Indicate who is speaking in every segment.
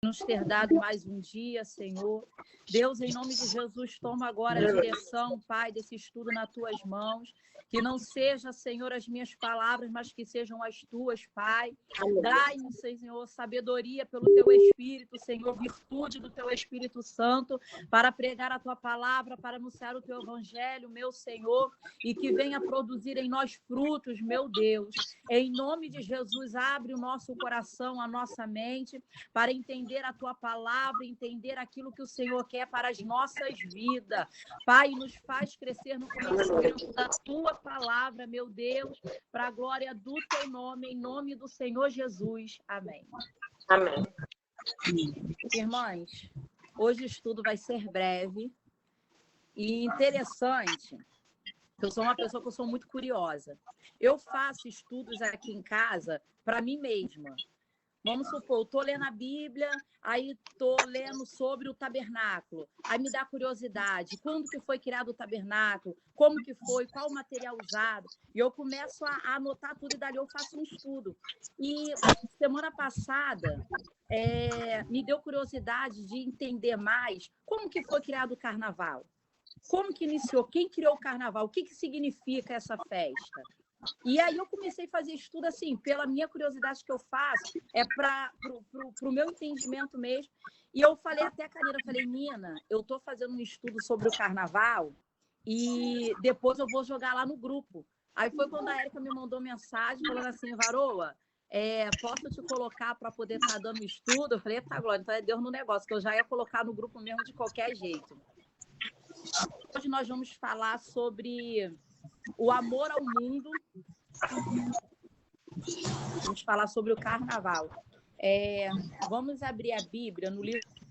Speaker 1: nos ter dado mais um dia, Senhor. Deus, em nome de Jesus, toma agora a direção, Pai, desse estudo nas tuas mãos. Que não seja, Senhor, as minhas palavras, mas que sejam as tuas, Pai. Dai-nos, Senhor, sabedoria pelo teu Espírito, Senhor, virtude do teu Espírito Santo, para pregar a tua palavra, para anunciar o teu evangelho, meu Senhor, e que venha produzir em nós frutos, meu Deus. Em nome de Jesus, abre o nosso coração, a nossa mente, para entender a tua palavra, entender aquilo que o Senhor quer para as nossas vidas. Pai, nos faz crescer no conhecimento da tua palavra, meu Deus, para a glória do teu nome, em nome do Senhor Jesus. Amém.
Speaker 2: Amém.
Speaker 1: Irmãs, hoje o estudo vai ser breve e interessante. Eu sou uma pessoa que eu sou muito curiosa. Eu faço estudos aqui em casa para mim mesma. Vamos supor, eu estou lendo a Bíblia, aí estou lendo sobre o tabernáculo. Aí me dá curiosidade, quando que foi criado o tabernáculo, como que foi, qual o material usado. E eu começo a anotar tudo e dali eu faço um estudo. E semana passada me deu curiosidade de entender mais como que foi criado o carnaval. Como que iniciou, quem criou o carnaval, o que significa essa festa. E aí eu comecei a fazer estudo assim, pela minha curiosidade que eu faço, para o meu entendimento mesmo. E eu falei até a Karina, eu falei, Nina, eu estou fazendo um estudo sobre o carnaval e depois eu vou jogar lá no grupo. Aí foi quando a Érica me mandou mensagem falando assim, Varoa, posso te colocar para poder estar dando estudo? Eu falei, tá, Glória, então é Deus no negócio, que eu já ia colocar no grupo mesmo de qualquer jeito. Hoje nós vamos falar sobre o amor ao mundo. Vamos falar sobre o carnaval. Vamos abrir a Bíblia no livro de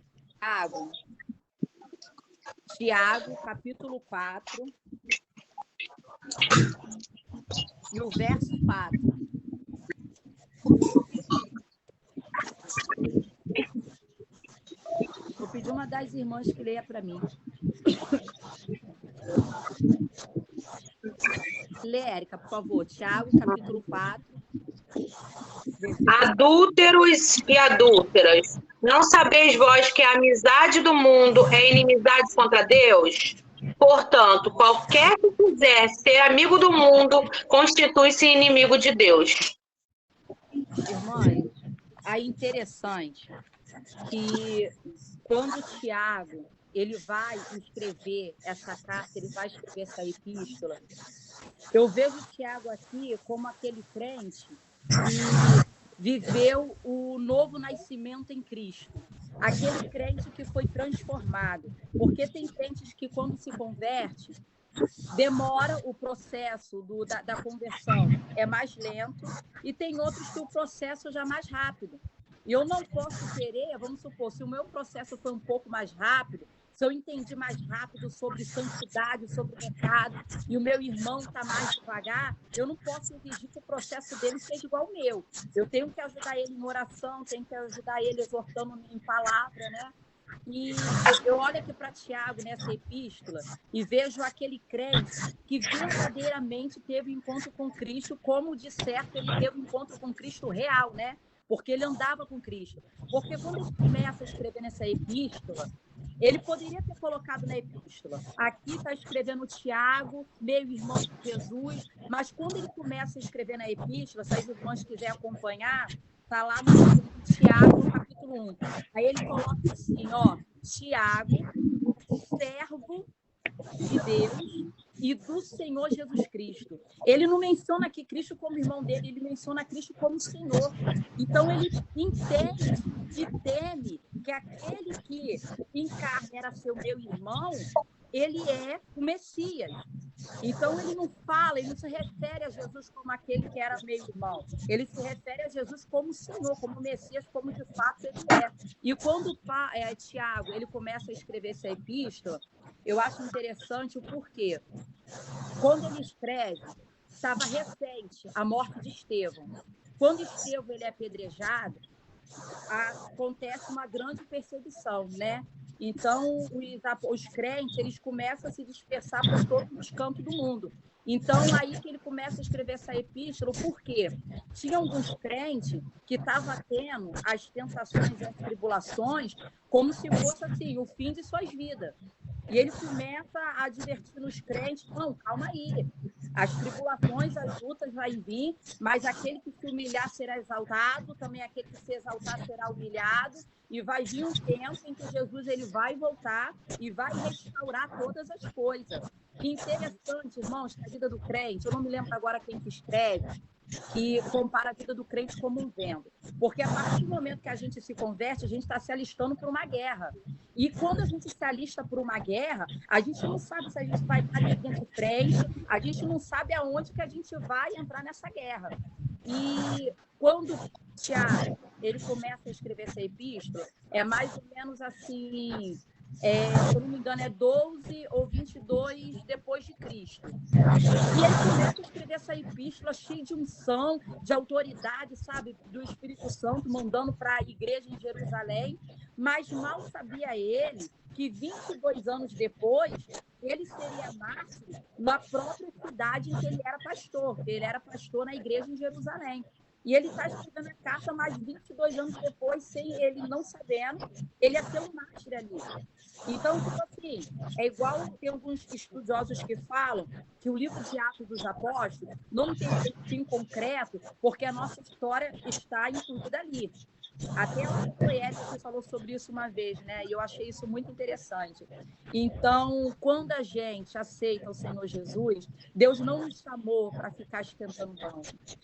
Speaker 1: Tiago, capítulo 4, e o verso 4. Vou pedir uma das irmãs que leia para mim. Lê, Érica, por favor. Tiago, capítulo 4.
Speaker 2: Adúlteros e adúlteras, não sabeis vós que a amizade do mundo é inimizade contra Deus? Portanto, qualquer que quiser ser amigo do mundo, constitui-se inimigo de Deus.
Speaker 1: Irmãs, aí interessante que quando Tiago ele vai escrever essa carta, ele vai escrever essa epístola, eu vejo Tiago aqui como aquele crente que viveu o novo nascimento em Cristo. Aquele crente que foi transformado. Porque tem crentes que, quando se converte, demora o processo da conversão, é mais lento, e tem outros que o processo já é mais rápido. E eu não posso querer, vamos supor, se o meu processo foi um pouco mais rápido, se eu entendi mais rápido sobre santidade, sobre o pecado, e o meu irmão está mais devagar, eu não posso exigir que o processo dele seja igual ao meu. Eu tenho que ajudar ele em oração, tenho que ajudar ele exortando em palavra, né? E eu olho aqui para Tiago nessa epístola e vejo aquele crente que verdadeiramente teve encontro com Cristo, como de certo ele teve encontro com Cristo real, né? Porque ele andava com Cristo. Porque quando ele começa a escrever nessa epístola, ele poderia ter colocado na epístola, aqui está escrevendo Tiago, meu irmão de Jesus, mas quando ele começa a escrever na epístola, se as irmãs quiserem acompanhar, está lá no livro de Tiago, no capítulo 1. Aí ele coloca assim, ó, Tiago, servo de Deus e do Senhor Jesus Cristo. Ele não menciona aqui Cristo como irmão dele, ele menciona Cristo como Senhor. Então ele entende e teme que aquele que em carne era seu meu irmão, ele é o Messias. Então ele não fala, ele não se refere a Jesus como aquele que era meu irmão. Ele se refere a Jesus como Senhor, como Messias, como de fato ele é. E quando Tiago ele começa a escrever essa epístola, eu acho interessante o porquê. Quando ele escreve, estava recente a morte de Estevão. Quando Estevão ele é apedrejado, acontece uma grande perseguição, né? Então, os crentes, eles começam a se dispersar por todos os cantos do mundo. Então, aí que ele começa a escrever essa epístola, por quê? Tinha alguns crentes que estavam tendo as tentações e as tribulações como se fosse assim, o fim de suas vidas. E ele começa a advertir nos crentes, não, calma aí, as tribulações, as lutas vão vir, mas aquele que se humilhar será exaltado, também aquele que se exaltar será humilhado, e vai vir um tempo em que Jesus ele vai voltar e vai restaurar todas as coisas. Que interessante, irmãos, que a vida do crente, eu não me lembro agora quem que escreve, que compara a vida do crente como um vento. Porque a partir do momento que a gente se converte, a gente está se alistando para uma guerra. E quando a gente se alista por uma guerra, a gente não sabe se a gente vai estar de frente a frente, a gente não sabe aonde que a gente vai entrar nessa guerra. E quando Tiago ele começa a escrever essa epístola, é mais ou menos assim... se eu não me engano, é 12 ou 22 depois de Cristo. E ele começa a escrever essa epístola cheia de unção, de autoridade, sabe, do Espírito Santo, mandando para a igreja em Jerusalém, mas mal sabia ele que 22 anos depois, ele seria mártir na própria cidade em que ele era pastor. Ele era pastor na igreja em Jerusalém. E ele está escrevendo a carta mais 22 anos depois, sem ele não sabendo, ele ia ser um mártir ali. Então, tipo assim, é igual tem alguns estudiosos que falam que o livro de Atos dos Apóstolos não tem um fim concreto, porque a nossa história está incluída ali. Até o Poeta que falou sobre isso uma vez, né? E eu achei isso muito interessante. Então, quando a gente aceita o Senhor Jesus, Deus não nos chamou para ficar esquentando banco.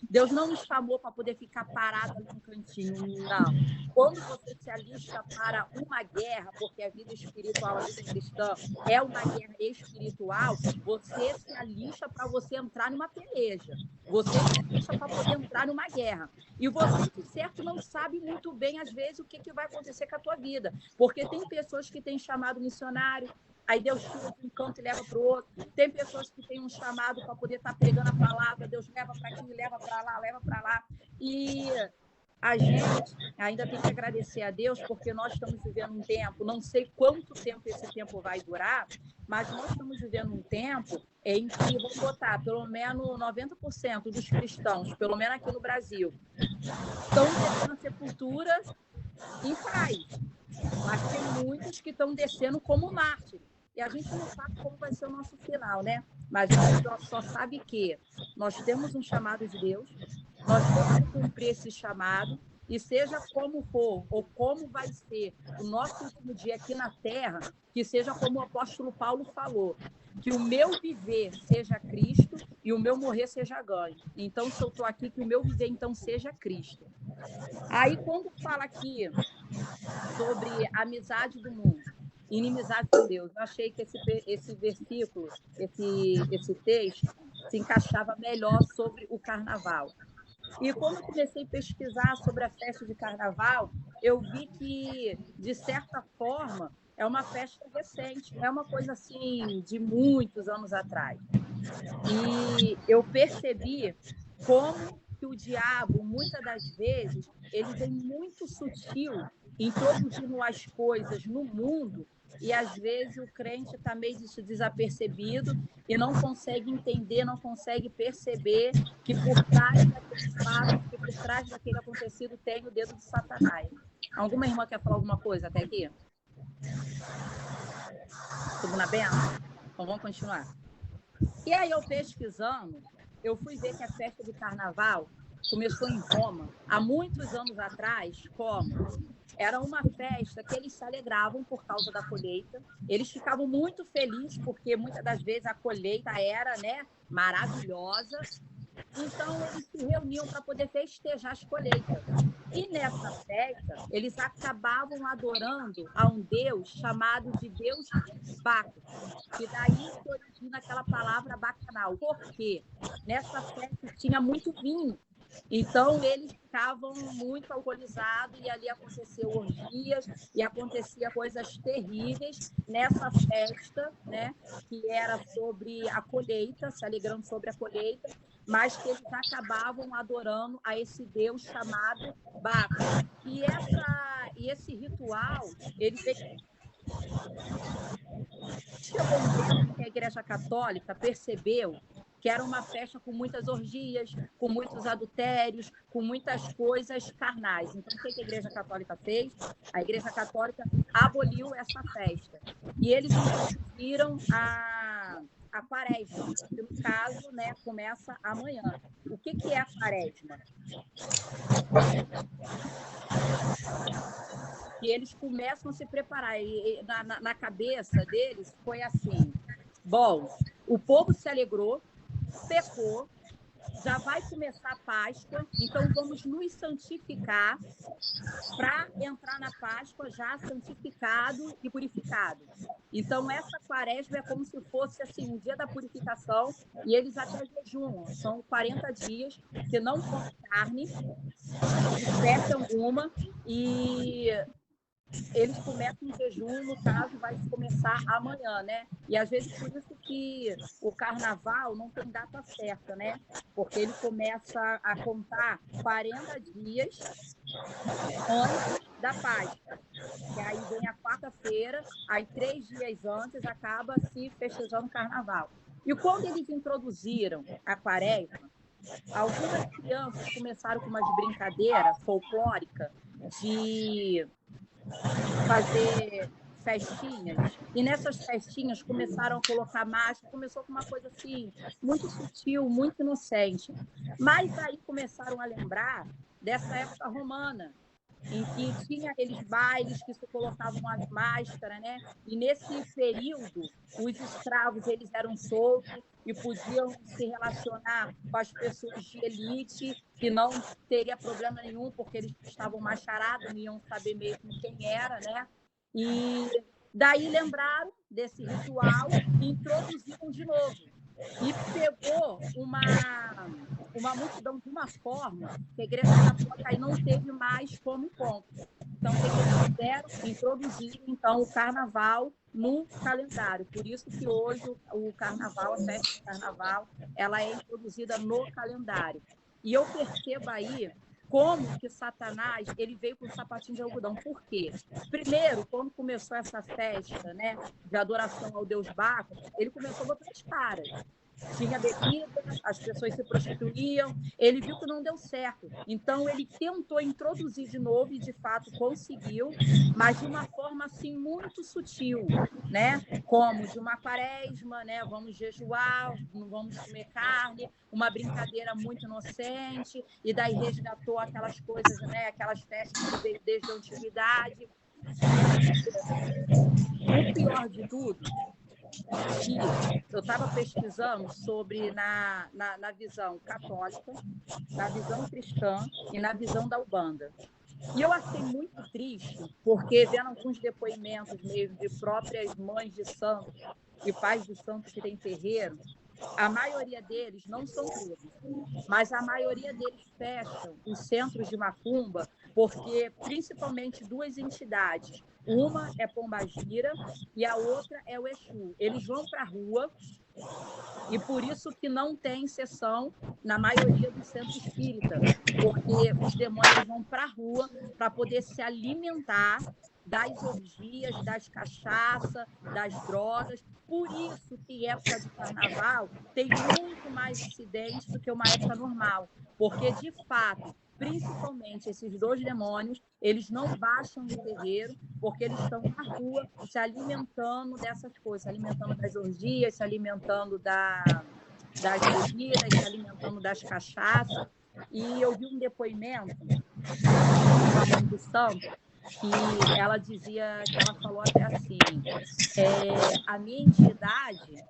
Speaker 1: Deus não nos chamou para poder ficar parado ali no cantinho. Não. Quando você se alista para uma guerra, porque a vida espiritual, a vida cristã é uma guerra espiritual, você se alista para você entrar numa peleja. Você se alista para poder entrar numa guerra. E você, de certo, não sabe muito bem, às vezes, o que vai acontecer com a tua vida. Porque tem pessoas que têm chamado missionário, aí Deus tira de um canto e leva para o outro. Tem pessoas que têm um chamado para poder estar pregando a palavra, Deus leva para aqui, leva para lá, leva para lá. E a gente ainda tem que agradecer a Deus, porque nós estamos vivendo um tempo, não sei quanto tempo esse tempo vai durar, mas nós estamos vivendo um tempo em que, vamos botar, pelo menos 90% dos cristãos, pelo menos aqui no Brasil, estão descendo a sepultura em paz. Mas tem muitos que estão descendo como mártires. E a gente não sabe como vai ser o nosso final, né? Mas a gente só sabe que nós temos um chamado de Deus, nós temos que cumprir esse chamado, e seja como for, ou como vai ser o nosso último dia aqui na Terra, que seja como o apóstolo Paulo falou, que o meu viver seja Cristo e o meu morrer seja ganho. Então, se eu estou aqui, que o meu viver, então, seja Cristo. Aí, quando fala aqui sobre a amizade do mundo, inimizade com Deus, eu achei que esse versículo, esse texto, se encaixava melhor sobre o carnaval. E quando eu comecei a pesquisar sobre a festa de carnaval, eu vi que, de certa forma, é uma festa recente, não é uma coisa assim de muitos anos atrás. E eu percebi como que o diabo, muitas das vezes, ele vem muito sutil introduzindo as coisas no mundo, e às vezes o crente está meio desapercebido e não consegue entender, não consegue perceber que por trás daquele fato, que por trás daquele acontecido tem o dedo de Satanás. Alguma irmã quer falar alguma coisa até aqui? Tudo na benção? Então vamos continuar. E aí eu pesquisando, eu fui ver que a festa de carnaval começou em Roma, há muitos anos atrás, como era uma festa que eles se alegravam por causa da colheita, eles ficavam muito felizes porque muitas das vezes a colheita era, né, maravilhosa, então eles se reuniam para poder festejar as colheitas. E nessa festa, eles acabavam adorando a um deus chamado de Deus Baco, que daí se origina aquela palavra bacanal. Por quê? Nessa festa tinha muito vinho. Então, eles ficavam muito alcoolizados e ali aconteceu orgias e acontecia coisas terríveis nessa festa, né, que era sobre a colheita, se alegrando sobre a colheita, mas que eles acabavam adorando a esse Deus chamado Baco. E esse ritual, ele veio Chegou um tempo que a Igreja Católica percebeu que era uma festa com muitas orgias, com muitos adultérios, com muitas coisas carnais. Então, o que a Igreja Católica fez? A Igreja Católica aboliu essa festa. E eles introduziram a quaresma, que, no caso, né, começa amanhã. O que é a quaresma? E eles começam a se preparar. E na cabeça deles foi assim: bom, o povo se alegrou, pecou, já vai começar a Páscoa, então vamos nos santificar para entrar na Páscoa já santificado e purificado. Então, essa quaresma é como se fosse assim, um dia da purificação, e eles até jejumam. São 40 dias que não comem carne, de espécie alguma, e eles começam um jejum, no caso, vai começar amanhã, né? E às vezes por isso que o carnaval não tem data certa, né? Porque ele começa a contar 40 dias antes da Páscoa. Que aí vem a quarta-feira, aí 3 dias antes acaba se festejando o carnaval. E quando eles introduziram a quaresma, algumas crianças começaram com umas brincadeiras folclóricas de fazer festinhas, e nessas festinhas começaram a colocar máscara, começou com uma coisa assim, muito sutil, muito inocente. Mas aí começaram a lembrar dessa época romana, em que tinha aqueles bailes que se colocavam as máscaras, né? E nesse período, os escravos eles eram soltos e podiam se relacionar com as pessoas de elite, que não teria problema nenhum, porque eles estavam macharados, não iam saber mesmo quem era, né? E daí lembraram desse ritual e introduziram de novo. E pegou uma multidão de uma forma que a Igreja Católica aí não teve mais como ponto. Então, o que eles fizeram? Introduziram, então, o carnaval no calendário. Por isso que hoje o carnaval, a festa do carnaval, ela é introduzida no calendário. E eu percebo aí como que Satanás ele veio com um sapatinho de algodão. Por quê? Primeiro, quando começou essa festa, né, de adoração ao deus Baco, ele começou a botar as caras. Tinha bebida, as pessoas se prostituíam, ele viu que não deu certo. Então, ele tentou introduzir de novo e, de fato, conseguiu, mas de uma forma, assim, muito sutil, né? Como de uma quaresma, né? Vamos jejuar, não vamos comer carne, uma brincadeira muito inocente, e daí resgatou aquelas coisas, né? Aquelas festas que veio desde a antiguidade. O pior de tudo, que eu estava pesquisando sobre na visão católica, na visão cristã e na visão da Umbanda. E eu achei muito triste, porque vendo alguns depoimentos mesmo de próprias mães de santo e pais de santo que tem terreiro, a maioria deles, não são todos, mas a maioria deles fecham os centros de macumba, porque principalmente duas entidades, uma é Pombagira e a outra é o Exu. Eles vão para a rua e por isso que não tem sessão na maioria dos centros espíritas, porque os demônios vão para a rua para poder se alimentar das orgias, das cachaças, das drogas. Por isso que época de carnaval tem muito mais incidentes do que uma época normal, porque, de fato, principalmente esses dois demônios, eles não baixam no terreiro, porque eles estão na rua se alimentando dessas coisas, se alimentando das orgias, se alimentando das bebidas, se alimentando das cachaças. E eu vi um depoimento de uma mãe do santo, que ela dizia, que ela falou até assim, a minha entidade,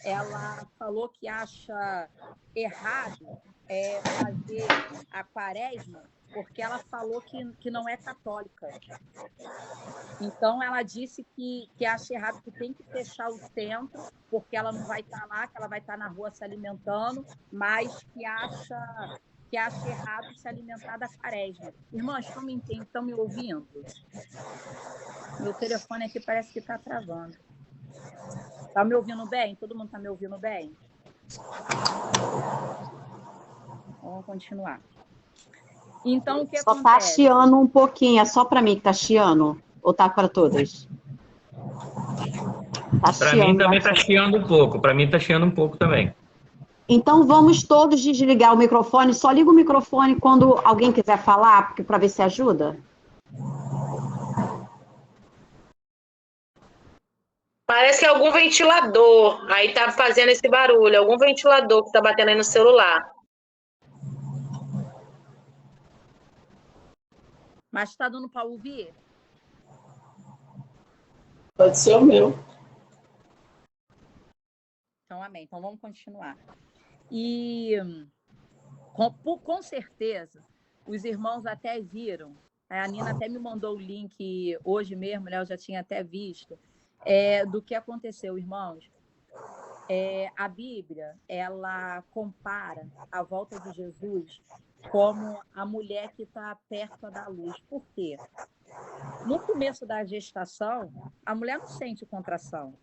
Speaker 1: ela falou que acha errado fazer a quaresma, porque ela falou que não é católica. Então, ela disse que acha errado, que tem que fechar o centro, porque ela não vai estar lá, que ela vai estar na rua se alimentando, mas que acha errado se alimentar da quaresma. Irmãs, estão me ouvindo? Meu telefone aqui parece que está travando. Está me ouvindo bem? Todo mundo está me ouvindo bem? Vamos continuar. Então, o que acontece?
Speaker 3: Só está chiando um pouquinho. É só para mim que está chiando? Ou está para todas? Para mim também está chiando um pouco. Para mim está chiando um pouco também.
Speaker 4: Então vamos todos desligar o microfone. Só liga o microfone quando alguém quiser falar, para ver se ajuda.
Speaker 2: Parece que é algum ventilador. Aí tá fazendo esse barulho. Algum ventilador que tá batendo aí no celular.
Speaker 1: Mas está dando para ouvir?
Speaker 5: Pode ser o meu.
Speaker 1: Então, amém. Então, vamos continuar. E, com certeza, os irmãos até viram, a Nina até me mandou o link hoje mesmo, né? Eu já tinha até visto, do que aconteceu, irmãos. A Bíblia, ela compara a volta de Jesus como a mulher que está perto da luz. Por quê? No começo da gestação, a mulher não sente contração.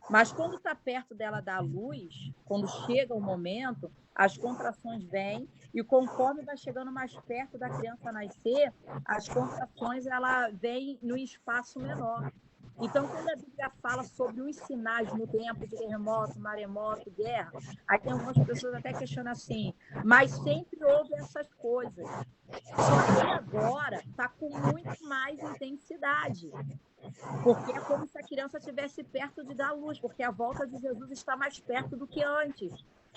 Speaker 1: Mas quando está perto dela da luz, quando chega o momento, as contrações vêm e conforme vai chegando mais perto da criança nascer, as contrações ela vêm no espaço menor. Então, quando a Bíblia fala sobre os sinais no tempo de terremoto, maremoto, guerra, aí tem algumas pessoas até questionam assim, mas sempre houve essas coisas. Só que agora está com muito mais intensidade. Porque é como se a criança estivesse perto de dar luz, porque a volta de Jesus está mais perto do que antes.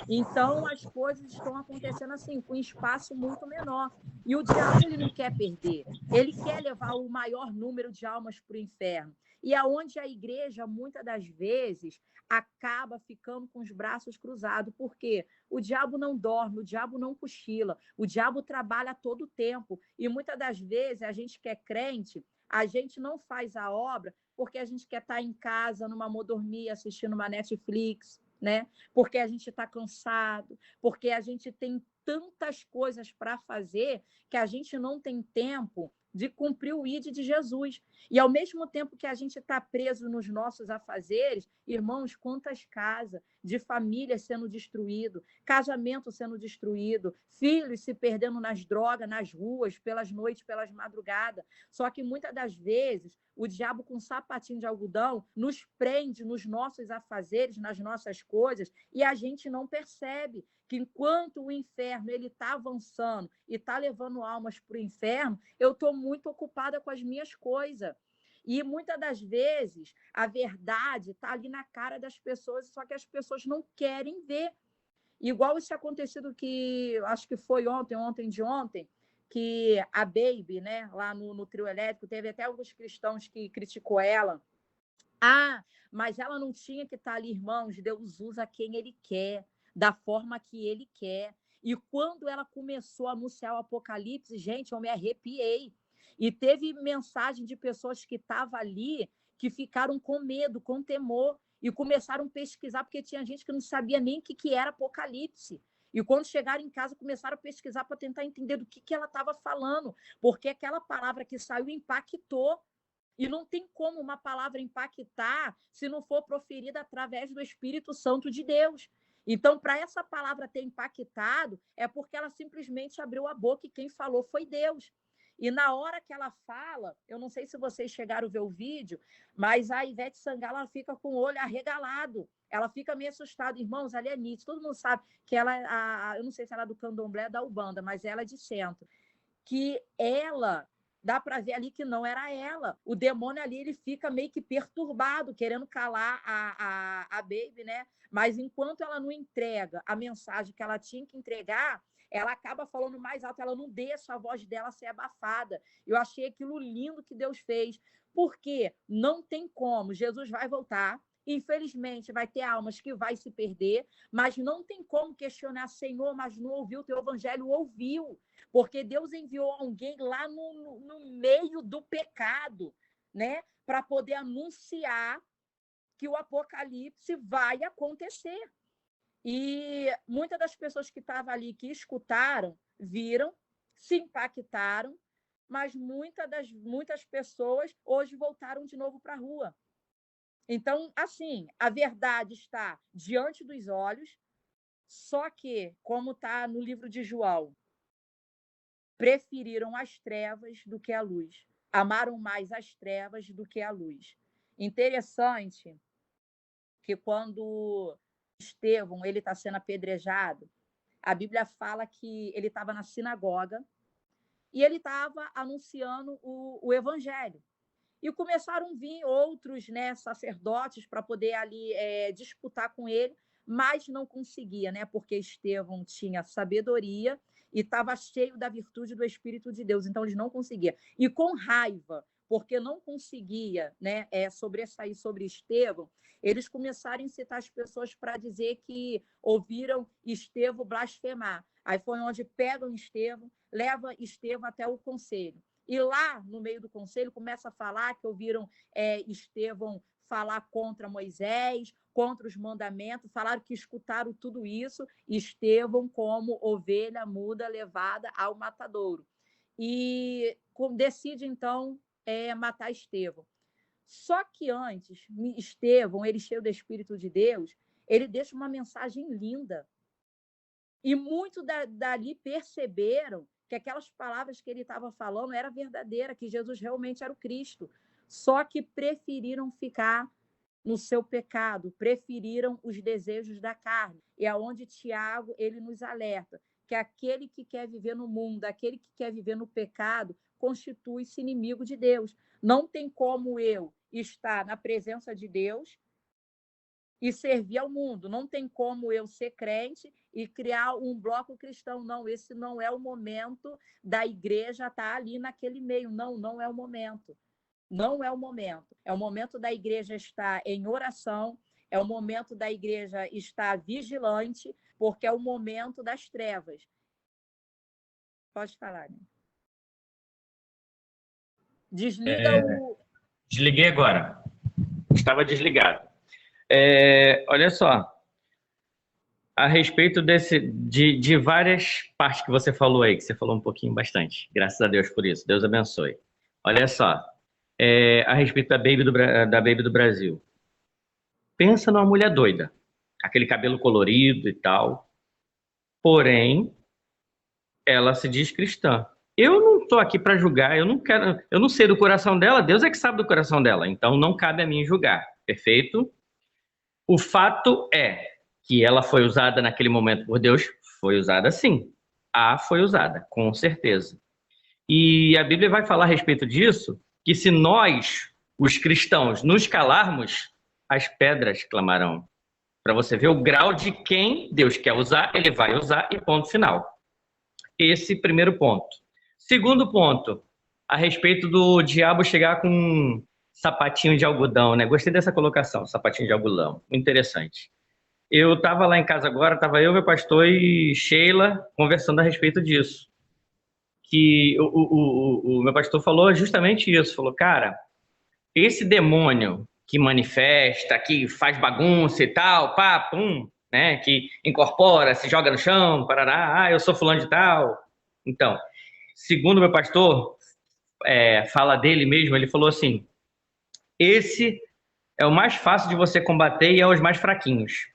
Speaker 1: Então, as coisas estão acontecendo assim, com um espaço muito menor. E o diabo ele não quer perder. Ele quer levar o maior número de almas para o inferno. E aonde a igreja, muitas das vezes, acaba ficando com os braços cruzados. Por quê? O diabo não dorme, o diabo não cochila, o diabo trabalha todo o tempo. E muitas das vezes, a gente que é crente, a gente não faz a obra porque a gente quer estar em casa, numa mordomia, assistindo uma Netflix, né? Porque a gente está cansado, porque a gente tem tantas coisas para fazer que a gente não tem tempo de cumprir o ID de Jesus. E, ao mesmo tempo que a gente está preso nos nossos afazeres, irmãos, quantas casas de famílias sendo destruído, casamento sendo destruído, filhos se perdendo nas drogas, nas ruas, pelas noites, pelas madrugadas. Só que, muitas das vezes, o diabo com um sapatinho de algodão nos prende nos nossos afazeres, nas nossas coisas, e a gente não percebe que enquanto o inferno ele está avançando e está levando almas para o inferno, eu estou muito ocupada com as minhas coisas. E muitas das vezes a verdade está ali na cara das pessoas, só que as pessoas não querem ver. Igual isso acontecido que acho que foi ontem de ontem, que a Baby, né, lá no trio elétrico, teve até alguns cristãos que criticou ela. Mas ela não tinha que estar ali, irmãos. Deus usa quem ele quer, da forma que ele quer. E quando ela começou a anunciar o Apocalipse, gente, eu me arrepiei. E teve mensagem de pessoas que estavam ali que ficaram com medo, com temor, e começaram a pesquisar, porque tinha gente que não sabia nem o que era Apocalipse. E quando chegaram em casa, começaram a pesquisar para tentar entender do que ela estava falando, porque aquela palavra que saiu impactou. E não tem como uma palavra impactar se não for proferida através do Espírito Santo de Deus. Então, para essa palavra ter impactado, é porque ela simplesmente abriu a boca e quem falou foi Deus. E na hora que ela fala, eu não sei se vocês chegaram a ver o vídeo, mas a Ivete Sangalo ela fica com o olho arregalado. Ela fica meio assustada. Irmãos, ali é nítido. Todo mundo sabe que ela, eu não sei se ela é do candomblé ou da Ubanda, mas ela é de centro. Que ela... Dá para ver ali que não era ela. O demônio ali ele fica meio que perturbado, querendo calar a Baby, né? Mas enquanto ela não entrega a mensagem que ela tinha que entregar, ela acaba falando mais alto, ela não deixa a voz dela ser abafada. Eu achei aquilo lindo que Deus fez, porque não tem como. Jesus vai voltar, infelizmente vai ter almas que vai se perder, mas não tem como questionar, Senhor, mas não ouviu o teu evangelho? Ouviu. Porque Deus enviou alguém lá no meio do pecado, né? Para poder anunciar que o apocalipse vai acontecer. E muitas das pessoas que estavam ali, que escutaram, viram, se impactaram, mas muitas pessoas hoje voltaram de novo para a rua. Então, assim, a verdade está diante dos olhos, só que, como está no livro de João, preferiram as trevas do que a luz. Amaram mais as trevas do que a luz. Interessante que quando Estevão ele está sendo apedrejado, a Bíblia fala que ele estava na sinagoga e ele estava anunciando o evangelho. E começaram a vir outros, né, sacerdotes para poder ali disputar com ele, mas não conseguia, né, porque Estevão tinha sabedoria e estava cheio da virtude do Espírito de Deus, então eles não conseguiam. E com raiva, porque não conseguia, né, sobressair sobre Estevão, eles começaram a incitar as pessoas para dizer que ouviram Estevão blasfemar. Aí foi onde pegam Estevão, leva Estevão até o conselho. E lá, no meio do conselho, começa a falar que ouviram Estevão falar contra Moisés, contra os mandamentos, falaram que escutaram tudo isso, Estevão como ovelha muda levada ao matadouro. E decide, então, matar Estevão. Só que antes, Estevão, ele cheio do Espírito de Deus, ele deixa uma mensagem linda. E muitos dali perceberam que aquelas palavras que ele estava falando eram verdadeiras, que Jesus realmente era o Cristo. Só que preferiram ficar no seu pecado, preferiram os desejos da carne. E é onde Tiago ele nos alerta que aquele que quer viver no mundo, aquele que quer viver no pecado, constitui-se inimigo de Deus. Não tem como eu estar na presença de Deus e servir ao mundo. Não tem como eu ser crente e criar um bloco cristão. Não, esse não é o momento da igreja estar ali naquele meio. Não, não é o momento. Não é o momento. É o momento da igreja estar em oração, é o momento da igreja estar vigilante, porque é o momento das trevas. Pode falar, né? Desliga o...
Speaker 3: Desliguei agora. Estava desligado. Olha só. A respeito de várias partes que você falou aí, que você falou um pouquinho bastante. Graças a Deus por isso. Deus abençoe. Olha só. A respeito da Baby do Brasil. Pensa numa mulher doida. Aquele cabelo colorido e tal. Porém, ela se diz cristã. Eu não estou aqui para julgar, eu não sei do coração dela, Deus é que sabe do coração dela, então não cabe a mim julgar, perfeito? O fato é que ela foi usada naquele momento por Deus, foi usada sim. Foi usada, com certeza. E a Bíblia vai falar a respeito disso, que se nós, os cristãos, nos calarmos, as pedras clamarão. Para você ver o grau de quem Deus quer usar, ele vai usar e ponto final. Esse primeiro ponto. Segundo ponto, a respeito do diabo chegar com um sapatinho de algodão, né? Gostei dessa colocação, sapatinho de algodão, interessante. Eu estava lá em casa agora, estava eu, meu pastor e Sheila conversando a respeito disso. Que o meu pastor falou justamente isso, falou, cara, esse demônio que manifesta, que faz bagunça e tal, pá, pum, né? Que incorpora, se joga no chão, parará, eu sou fulano de tal. Então, segundo meu pastor, fala dele mesmo, ele falou assim, esse é o mais fácil de você combater e é os mais fraquinhos.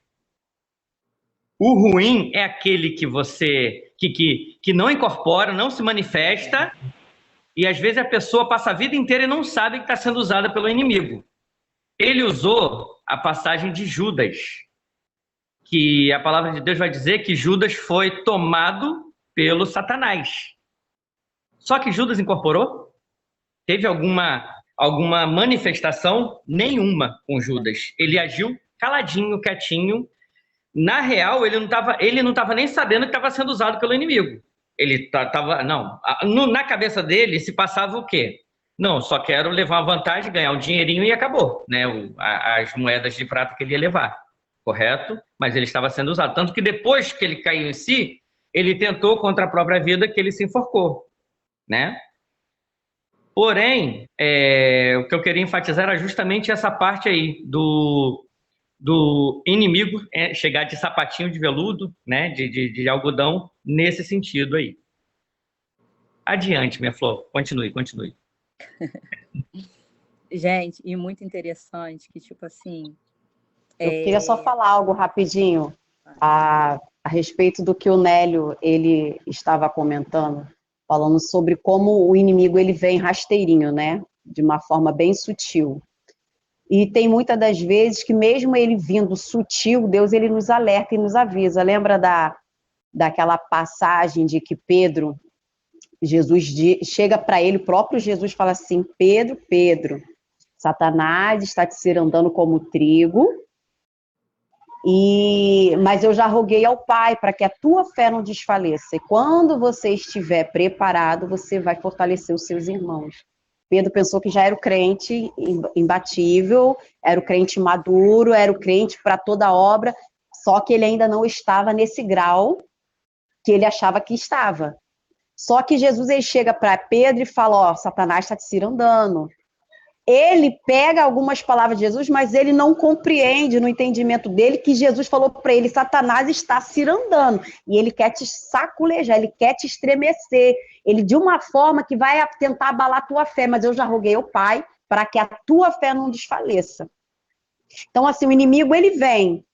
Speaker 3: O ruim é aquele que você que não incorpora, não se manifesta, e às vezes a pessoa passa a vida inteira e não sabe que está sendo usada pelo inimigo. Ele usou a passagem de Judas, que a palavra de Deus vai dizer que Judas foi tomado pelo Satanás. Só que Judas incorporou? Teve alguma manifestação? Nenhuma com Judas. Ele agiu caladinho, quietinho. Na real, ele não estava nem sabendo que estava sendo usado pelo inimigo. Ele estava... Não. Na cabeça dele se passava o quê? Não, só quero levar uma vantagem, ganhar um dinheirinho e acabou, né? As moedas de prata que ele ia levar. Correto? Mas ele estava sendo usado. Tanto que depois que ele caiu em si, ele tentou contra a própria vida que ele se enforcou, né? Porém, o que eu queria enfatizar era justamente essa parte aí do inimigo chegar de sapatinho de veludo, né? De algodão, nesse sentido aí. Adiante, minha Flor. Continue.
Speaker 1: Gente, e muito interessante que, tipo assim...
Speaker 4: Eu queria só falar algo rapidinho a respeito do que o Nélio ele estava comentando, falando sobre como o inimigo ele vem rasteirinho, né? De uma forma bem sutil. E tem muitas das vezes que mesmo ele vindo sutil, Deus ele nos alerta e nos avisa. Lembra daquela passagem de que Pedro, Jesus chega para ele, o próprio Jesus fala assim, Pedro, Pedro, Satanás está te cirandando como trigo, mas eu já roguei ao Pai para que a tua fé não desfaleça. E quando você estiver preparado, você vai fortalecer os seus irmãos. Pedro pensou que já era o crente imbatível, era o crente maduro, era o crente para toda obra, só que ele ainda não estava nesse grau que ele achava que estava. Só que Jesus ele chega para Pedro e fala, ó, Satanás está te cirandando. Ele pega algumas palavras de Jesus, mas ele não compreende no entendimento dele que Jesus falou para ele, Satanás está cirandando, e ele quer te saculejar, ele quer te estremecer, ele de uma forma que vai tentar abalar a tua fé, mas eu já roguei ao Pai para que a tua fé não desfaleça. Então, assim, o inimigo ele vem,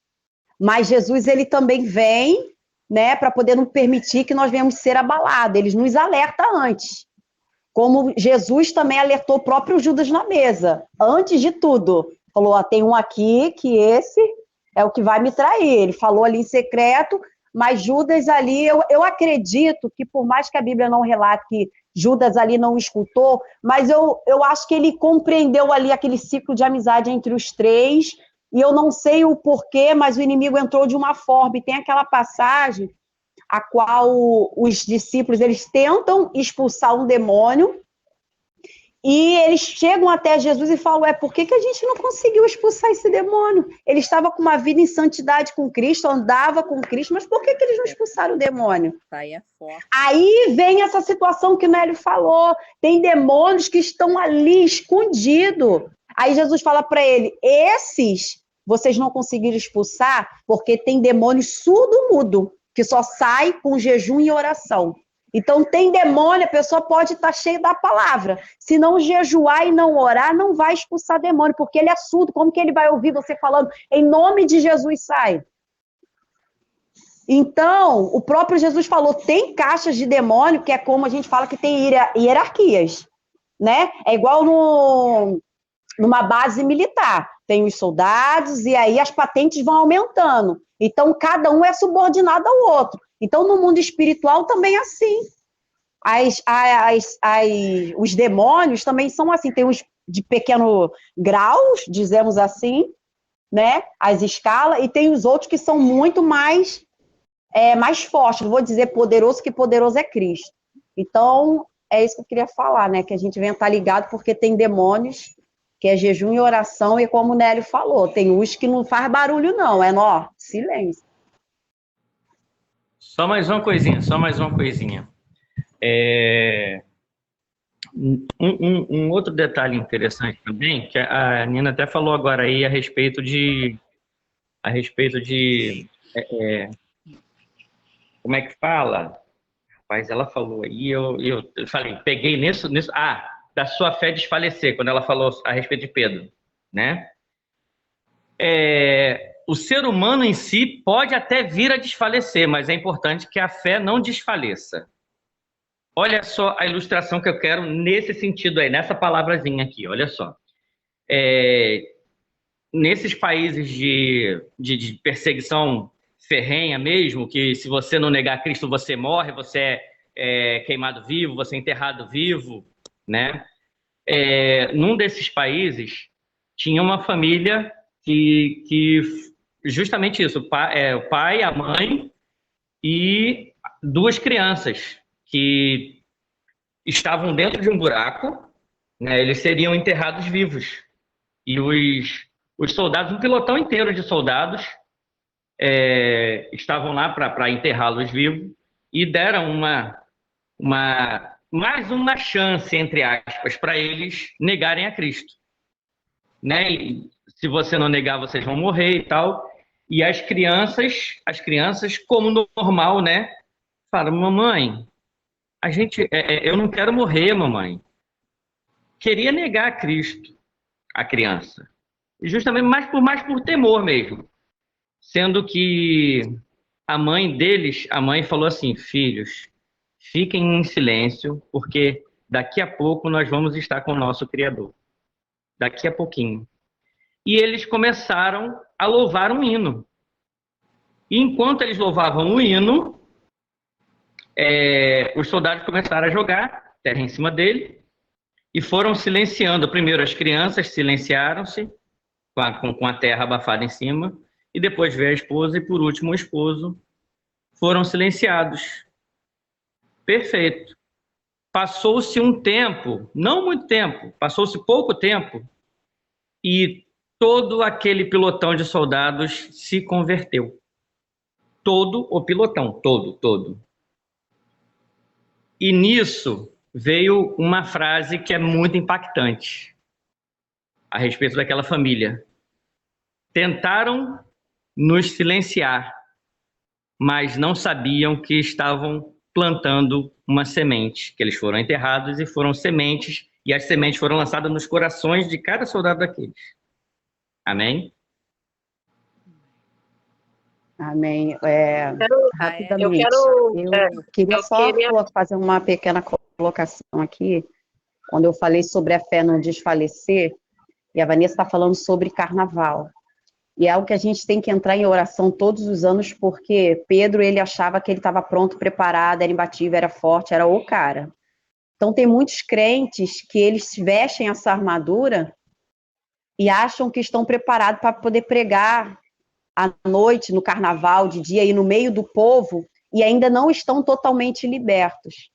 Speaker 4: mas Jesus ele também vem, né, para poder não permitir que nós venhamos ser abalados, ele nos alerta antes. Como Jesus também alertou o próprio Judas na mesa, antes de tudo. Falou, ó, tem um aqui que esse é o que vai me trair. Ele falou ali em secreto, mas Judas ali, eu acredito que por mais que a Bíblia não relate que Judas ali não escutou, mas eu acho que ele compreendeu ali aquele ciclo de amizade entre os três, e eu não sei o porquê, mas o inimigo entrou de uma forma, e tem aquela passagem a qual os discípulos eles tentam expulsar um demônio e eles chegam até Jesus e falam, por que a gente não conseguiu expulsar esse demônio? Ele estava com uma vida em santidade com Cristo, andava com Cristo, mas por que eles não expulsaram o demônio? Aí vem essa situação que o Nélio falou, tem demônios que estão ali escondidos. Aí Jesus fala para ele, esses vocês não conseguiram expulsar porque tem demônios surdo-mudo, que só sai com jejum e oração. Então, tem demônio, a pessoa pode estar cheia da palavra. Se não jejuar e não orar, não vai expulsar demônio, porque ele é surdo. Como que ele vai ouvir você falando, em nome de Jesus, sai? Então, o próprio Jesus falou, tem caixas de demônio, que é como a gente fala que tem hierarquias, né? É igual numa base militar. Tem os soldados e aí as patentes vão aumentando. Então, cada um é subordinado ao outro. Então, no mundo espiritual também é assim. Os demônios também são assim. Tem uns de pequeno graus, dizemos assim, né? As escalas, e tem os outros que são muito mais fortes. Não vou dizer poderoso, que poderoso é Cristo. Então, é isso que eu queria falar, né? Que a gente venha estar ligado, porque tem demônios que é jejum e oração, e como o Nélio falou, tem uns que não faz barulho não, silêncio.
Speaker 3: Só mais uma coisinha. Um outro detalhe interessante também, que a Nina até falou agora aí a respeito de como é que fala? Rapaz, ela falou aí, eu falei, peguei nisso, da sua fé desfalecer, quando ela falou a respeito de Pedro, né? O ser humano em si pode até vir a desfalecer, mas é importante que a fé não desfaleça. Olha só a ilustração que eu quero nesse sentido aí, nessa palavrazinha aqui, olha só. Nesses países de perseguição ferrenha mesmo, que se você não negar Cristo, você morre, você é queimado vivo, você é enterrado vivo, né? Num desses países, tinha uma família que justamente isso, o pai, a mãe e 2 crianças que estavam dentro de um buraco, né? Eles seriam enterrados vivos. E os soldados, um pelotão inteiro de soldados, estavam lá para enterrá-los vivos e deram mais uma chance, entre aspas, para eles negarem a Cristo, né? E se você não negar, vocês vão morrer e tal. E as crianças, como normal, né? Falam, mamãe, eu não quero morrer, mamãe. Queria negar a Cristo, a criança. Justamente mais por temor mesmo. Sendo que a mãe falou assim, filhos, fiquem em silêncio, porque daqui a pouco nós vamos estar com o nosso Criador. Daqui a pouquinho. e eles começaram a louvar um hino. E enquanto eles louvavam o hino, os soldados começaram a jogar terra em cima dele e foram silenciando. Primeiro as crianças silenciaram-se com a terra abafada em cima, e depois veio a esposa e, por último, o esposo. Foram silenciados. Perfeito. Passou-se um tempo, não muito tempo, passou-se pouco tempo, e todo aquele pelotão de soldados se converteu. Todo o pelotão, todo. E nisso veio uma frase que é muito impactante a respeito daquela família. Tentaram nos silenciar, mas não sabiam que estavam plantando uma semente, que eles foram enterrados e foram sementes, e as sementes foram lançadas nos corações de cada soldado daqueles. Amém?
Speaker 4: Amém. Rapidamente,
Speaker 2: Eu
Speaker 4: queria fazer uma pequena colocação aqui. Quando eu falei sobre a fé não desfalecer, e a Vanessa está falando sobre carnaval. E é algo que a gente tem que entrar em oração todos os anos, porque Pedro, ele achava que ele estava pronto, preparado, era imbatível, era forte, era o cara. Então, tem muitos crentes que eles vestem essa armadura e acham que estão preparados para poder pregar à noite, no carnaval, de dia, e no meio do povo, e ainda não estão totalmente libertos.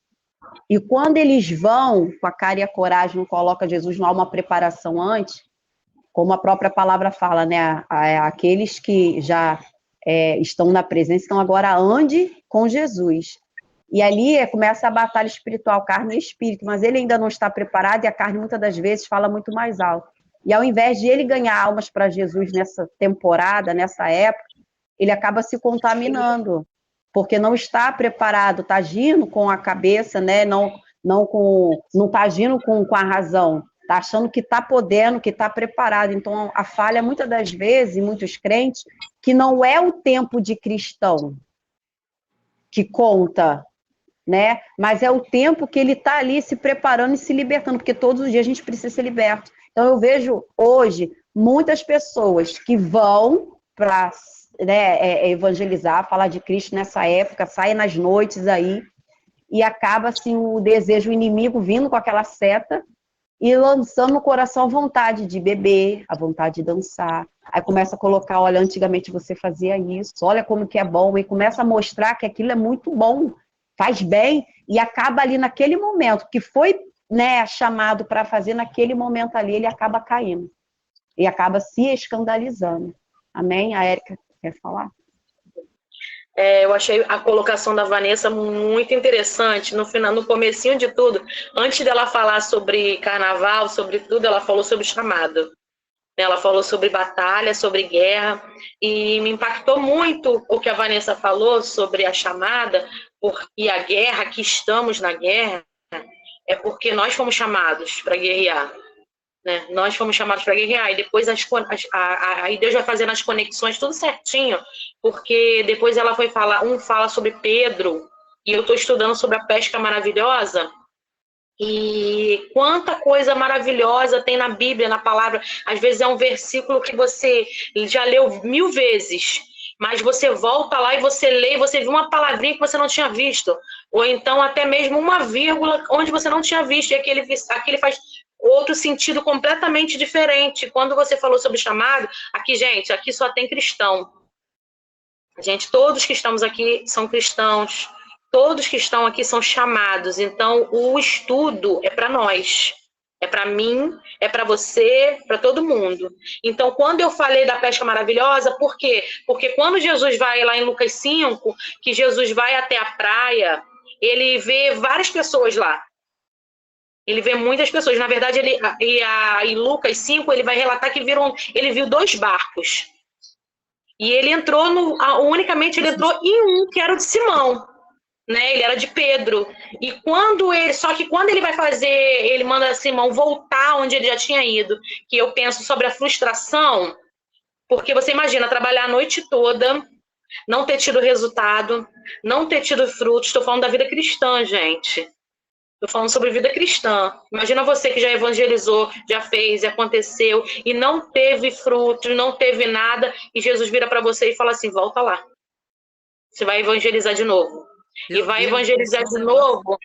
Speaker 4: E quando eles vão com a cara e a coragem, não coloca Jesus, não há uma preparação antes, como a própria palavra fala, né? Aqueles que já estão na presença, então agora ande com Jesus. E ali começa a batalha espiritual, carne e espírito, mas ele ainda não está preparado e a carne muitas das vezes fala muito mais alto. E ao invés de ele ganhar almas para Jesus nessa temporada, nessa época, ele acaba se contaminando, porque não está preparado, está agindo com a cabeça, né? Não está agindo com a razão, está achando que está podendo, que está preparado. Então, a falha, muitas das vezes, em muitos crentes, que não é o tempo de cristão que conta, né? Mas é o tempo que ele está ali se preparando e se libertando, porque todos os dias a gente precisa ser liberto. Então, eu vejo hoje muitas pessoas que vão para evangelizar, falar de Cristo nessa época, saem nas noites aí, e acaba assim o desejo, o inimigo vindo com aquela seta e lançando no coração a vontade de beber, a vontade de dançar. Aí começa a colocar, olha, antigamente você fazia isso, olha como que é bom, e começa a mostrar que aquilo é muito bom, faz bem, e acaba ali naquele momento, que foi, né, chamado para fazer naquele momento ali, ele acaba caindo, e acaba se escandalizando. Amém? A Érica quer falar?
Speaker 2: Eu achei a colocação da Vanessa muito interessante, no comecinho de tudo, antes dela falar sobre carnaval, sobre tudo, ela falou sobre chamado. Ela falou sobre batalha, sobre guerra, e me impactou muito o que a Vanessa falou sobre a chamada, e a guerra, que estamos na guerra, é porque nós fomos chamados para guerrear. Né? Nós fomos chamados para guerrear, e depois aí Deus vai fazendo as conexões tudo certinho, porque depois ela foi falar, fala sobre Pedro, e eu estou estudando sobre a pesca maravilhosa, e quanta coisa maravilhosa tem na Bíblia, na palavra. Às vezes é um versículo que você já leu 1000 vezes, mas você volta lá e você lê, e você viu uma palavrinha que você não tinha visto, ou então até mesmo uma vírgula onde você não tinha visto, e aquele faz outro sentido completamente diferente. Quando você falou sobre chamado, aqui, gente, aqui só tem cristão. Gente, todos que estamos aqui são cristãos, todos que estão aqui são chamados. Então, o estudo é para nós, é para mim, é para você, para todo mundo. Então, quando eu falei da pesca maravilhosa, por quê? Porque quando Jesus vai lá em Lucas 5, que Jesus vai até a praia, ele vê várias pessoas lá. Ele vê muitas pessoas. Na verdade, em Lucas 5, ele vai relatar que ele viu 2 barcos. E ele entrou unicamente ele entrou em um, que era o de Simão. Né? Ele era de Pedro. Só que quando ele vai fazer, ele manda Simão voltar onde ele já tinha ido, que eu penso sobre a frustração, porque você imagina trabalhar a noite toda, não ter tido resultado, não ter tido frutos. Estou falando da vida cristã, gente. Estou falando sobre vida cristã. Imagina você que já evangelizou, já fez e aconteceu, e não teve frutos, não teve nada, e Jesus vira para você e fala assim, volta lá. Você vai evangelizar de novo. E vai evangelizar de novo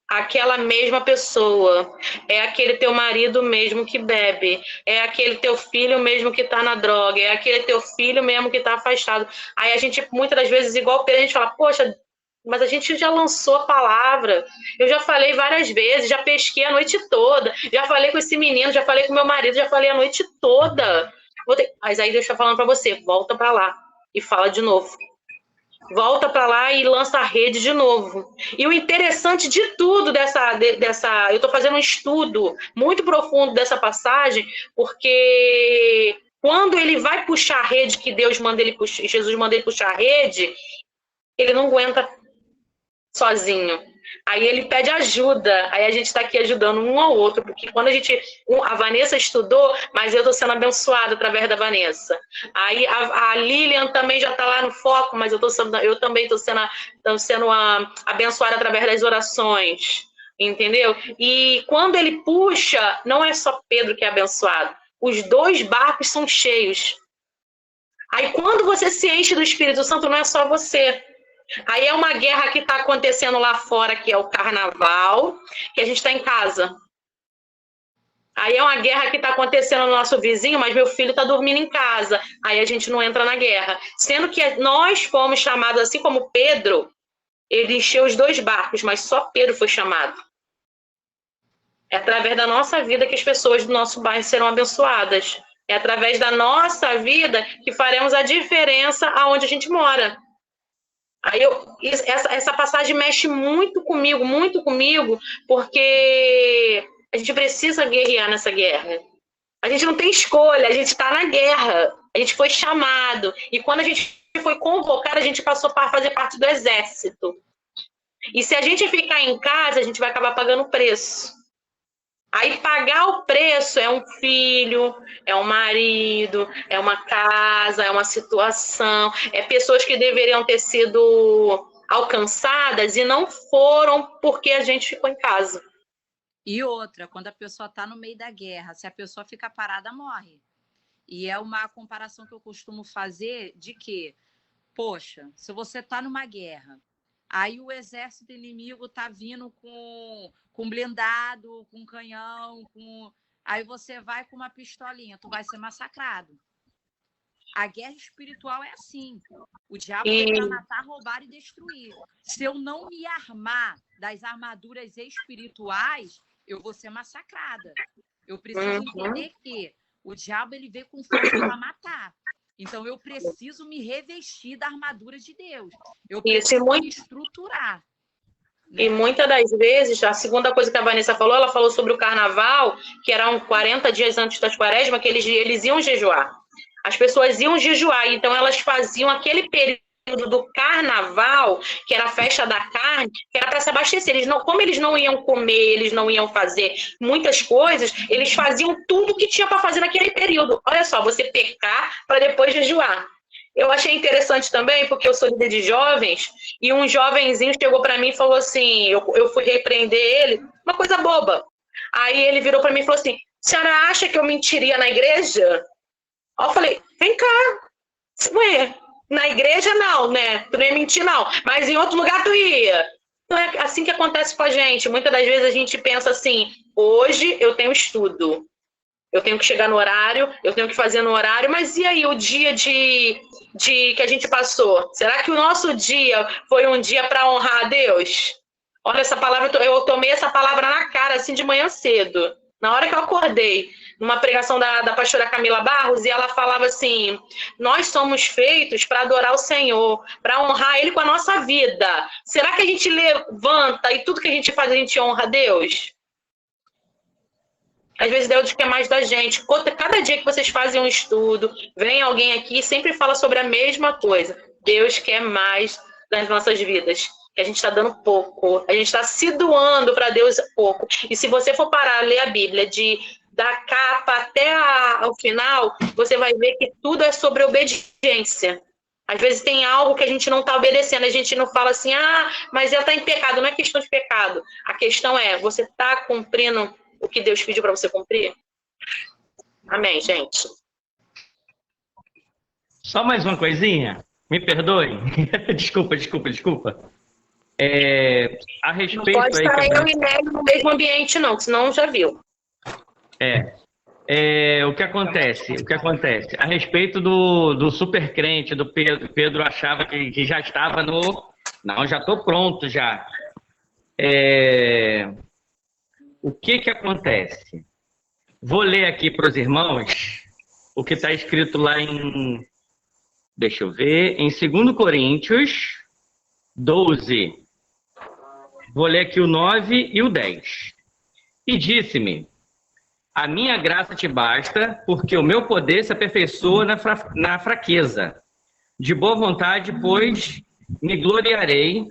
Speaker 2: aquela mesma pessoa. É aquele teu marido mesmo que bebe. É aquele teu filho mesmo que está na droga. É aquele teu filho mesmo que está afastado. Aí a gente, muitas das vezes, igual o Pedro, a gente fala, poxa, mas a gente já lançou a palavra. Eu já falei várias vezes, já pesquei a noite toda. Já falei com esse menino, já falei com meu marido, já falei a noite toda. Mas aí Deus está falando para você, volta para lá e fala de novo. Volta para lá e lança a rede de novo. E o interessante de tudo dessa eu estou fazendo um estudo muito profundo dessa passagem, porque quando ele vai puxar a rede que Deus manda ele puxar, Jesus manda ele puxar a rede, ele não aguenta sozinho. Aí ele pede ajuda, aí a gente está aqui ajudando um ao outro, porque quando a Vanessa estudou, mas eu estou sendo abençoada através da Vanessa. Aí a Lilian também já está lá no foco, mas eu também estou sendo abençoada através das orações, entendeu? E quando ele puxa, não é só Pedro que é abençoado, os 2 barcos são cheios. Aí quando você se enche do Espírito Santo, não é só você. Aí é uma guerra que está acontecendo lá fora, que é o carnaval, que a gente está em casa. Aí é uma guerra que está acontecendo no nosso vizinho, mas meu filho está dormindo em casa. Aí a gente não entra na guerra. Sendo que nós fomos chamados, assim como Pedro, ele encheu os 2 barcos, mas só Pedro foi chamado. É através da nossa vida que as pessoas do nosso bairro serão abençoadas. É através da nossa vida que faremos a diferença aonde a gente mora. Aí essa passagem mexe muito comigo, porque a gente precisa guerrear nessa guerra. A gente não tem escolha, a gente está na guerra. A gente foi chamado. E quando a gente foi convocado, a gente passou a fazer parte do exército. E se a gente ficar em casa, a gente vai acabar pagando preço. Aí pagar o preço é um filho, é um marido, é uma casa, é uma situação, é pessoas que deveriam ter sido alcançadas e não foram porque a gente ficou em casa.
Speaker 1: E outra, quando a pessoa está no meio da guerra, se a pessoa fica parada, morre. E é uma comparação que eu costumo fazer de que, poxa, se você está numa guerra, aí o exército inimigo está vindo com blindado, com canhão, aí você vai com uma pistolinha, tu vai ser massacrado. A guerra espiritual é assim. O diabo vem para matar, roubar e destruir. Se eu não me armar das armaduras espirituais, eu vou ser massacrada. Eu preciso entender que o diabo ele veio com força para matar. Então, eu preciso me revestir da armadura de Deus. Eu preciso me estruturar.
Speaker 2: E muitas das vezes, a segunda coisa que a Vanessa falou, ela falou sobre o carnaval, que eram 40 dias antes das quaresmas, que eles iam jejuar. As pessoas iam jejuar, então elas faziam aquele período do carnaval, que era a festa da carne, que era para se abastecer. Como eles não iam comer, eles não iam fazer muitas coisas, eles faziam tudo que tinha para fazer naquele período. Olha só, você pecar para depois jejuar. Eu achei interessante também, porque eu sou líder de jovens, e um jovenzinho chegou para mim e falou assim, eu fui repreender ele, uma coisa boba. Aí ele virou para mim e falou assim, a senhora acha que eu mentiria na igreja? Aí eu falei, vem cá, ué, na igreja não, né? Tu não ia mentir não, mas em outro lugar tu ia. Então é assim que acontece com a gente. Muitas das vezes a gente pensa assim, hoje eu tenho estudo, eu tenho que chegar no horário, eu tenho que fazer no horário, mas e aí o dia que a gente passou? Será que o nosso dia foi um dia para honrar a Deus? Olha, essa palavra, eu tomei essa palavra na cara, assim, de manhã cedo. Na hora que eu acordei, numa pregação da pastora Camila Barros, e ela falava assim, nós somos feitos para adorar o Senhor, para honrar Ele com a nossa vida. Será que a gente levanta e tudo que a gente faz, a gente honra a Deus? Às vezes Deus quer mais da gente. Cada dia que vocês fazem um estudo, vem alguém aqui e sempre fala sobre a mesma coisa. Deus quer mais das nossas vidas. A gente está dando pouco. A gente está se doando para Deus pouco. E se você for parar a ler a Bíblia da capa até ao final, você vai ver que tudo é sobre obediência. Às vezes tem algo que a gente não está obedecendo, a gente não fala assim, mas ela está em pecado. Não é questão de pecado. A questão é, você está cumprindo o que Deus pediu para você cumprir? Amém, gente.
Speaker 3: Só mais uma coisinha? Me perdoem. Desculpa. A
Speaker 2: Não
Speaker 3: respeito
Speaker 2: pode
Speaker 3: aí...
Speaker 2: estar eu e Nélio no mesmo ambiente, não, senão já viu.
Speaker 3: O que acontece? A respeito do super crente, do Pedro achava que já estava no... Não, já estou pronto já. O que acontece? Vou ler aqui para os irmãos o que está escrito lá em... Deixa eu ver. Em 2 Coríntios 12. Vou ler aqui o 9 e o 10. E disse-me: a minha graça te basta, porque o meu poder se aperfeiçoa na fraqueza. De boa vontade, pois, me gloriarei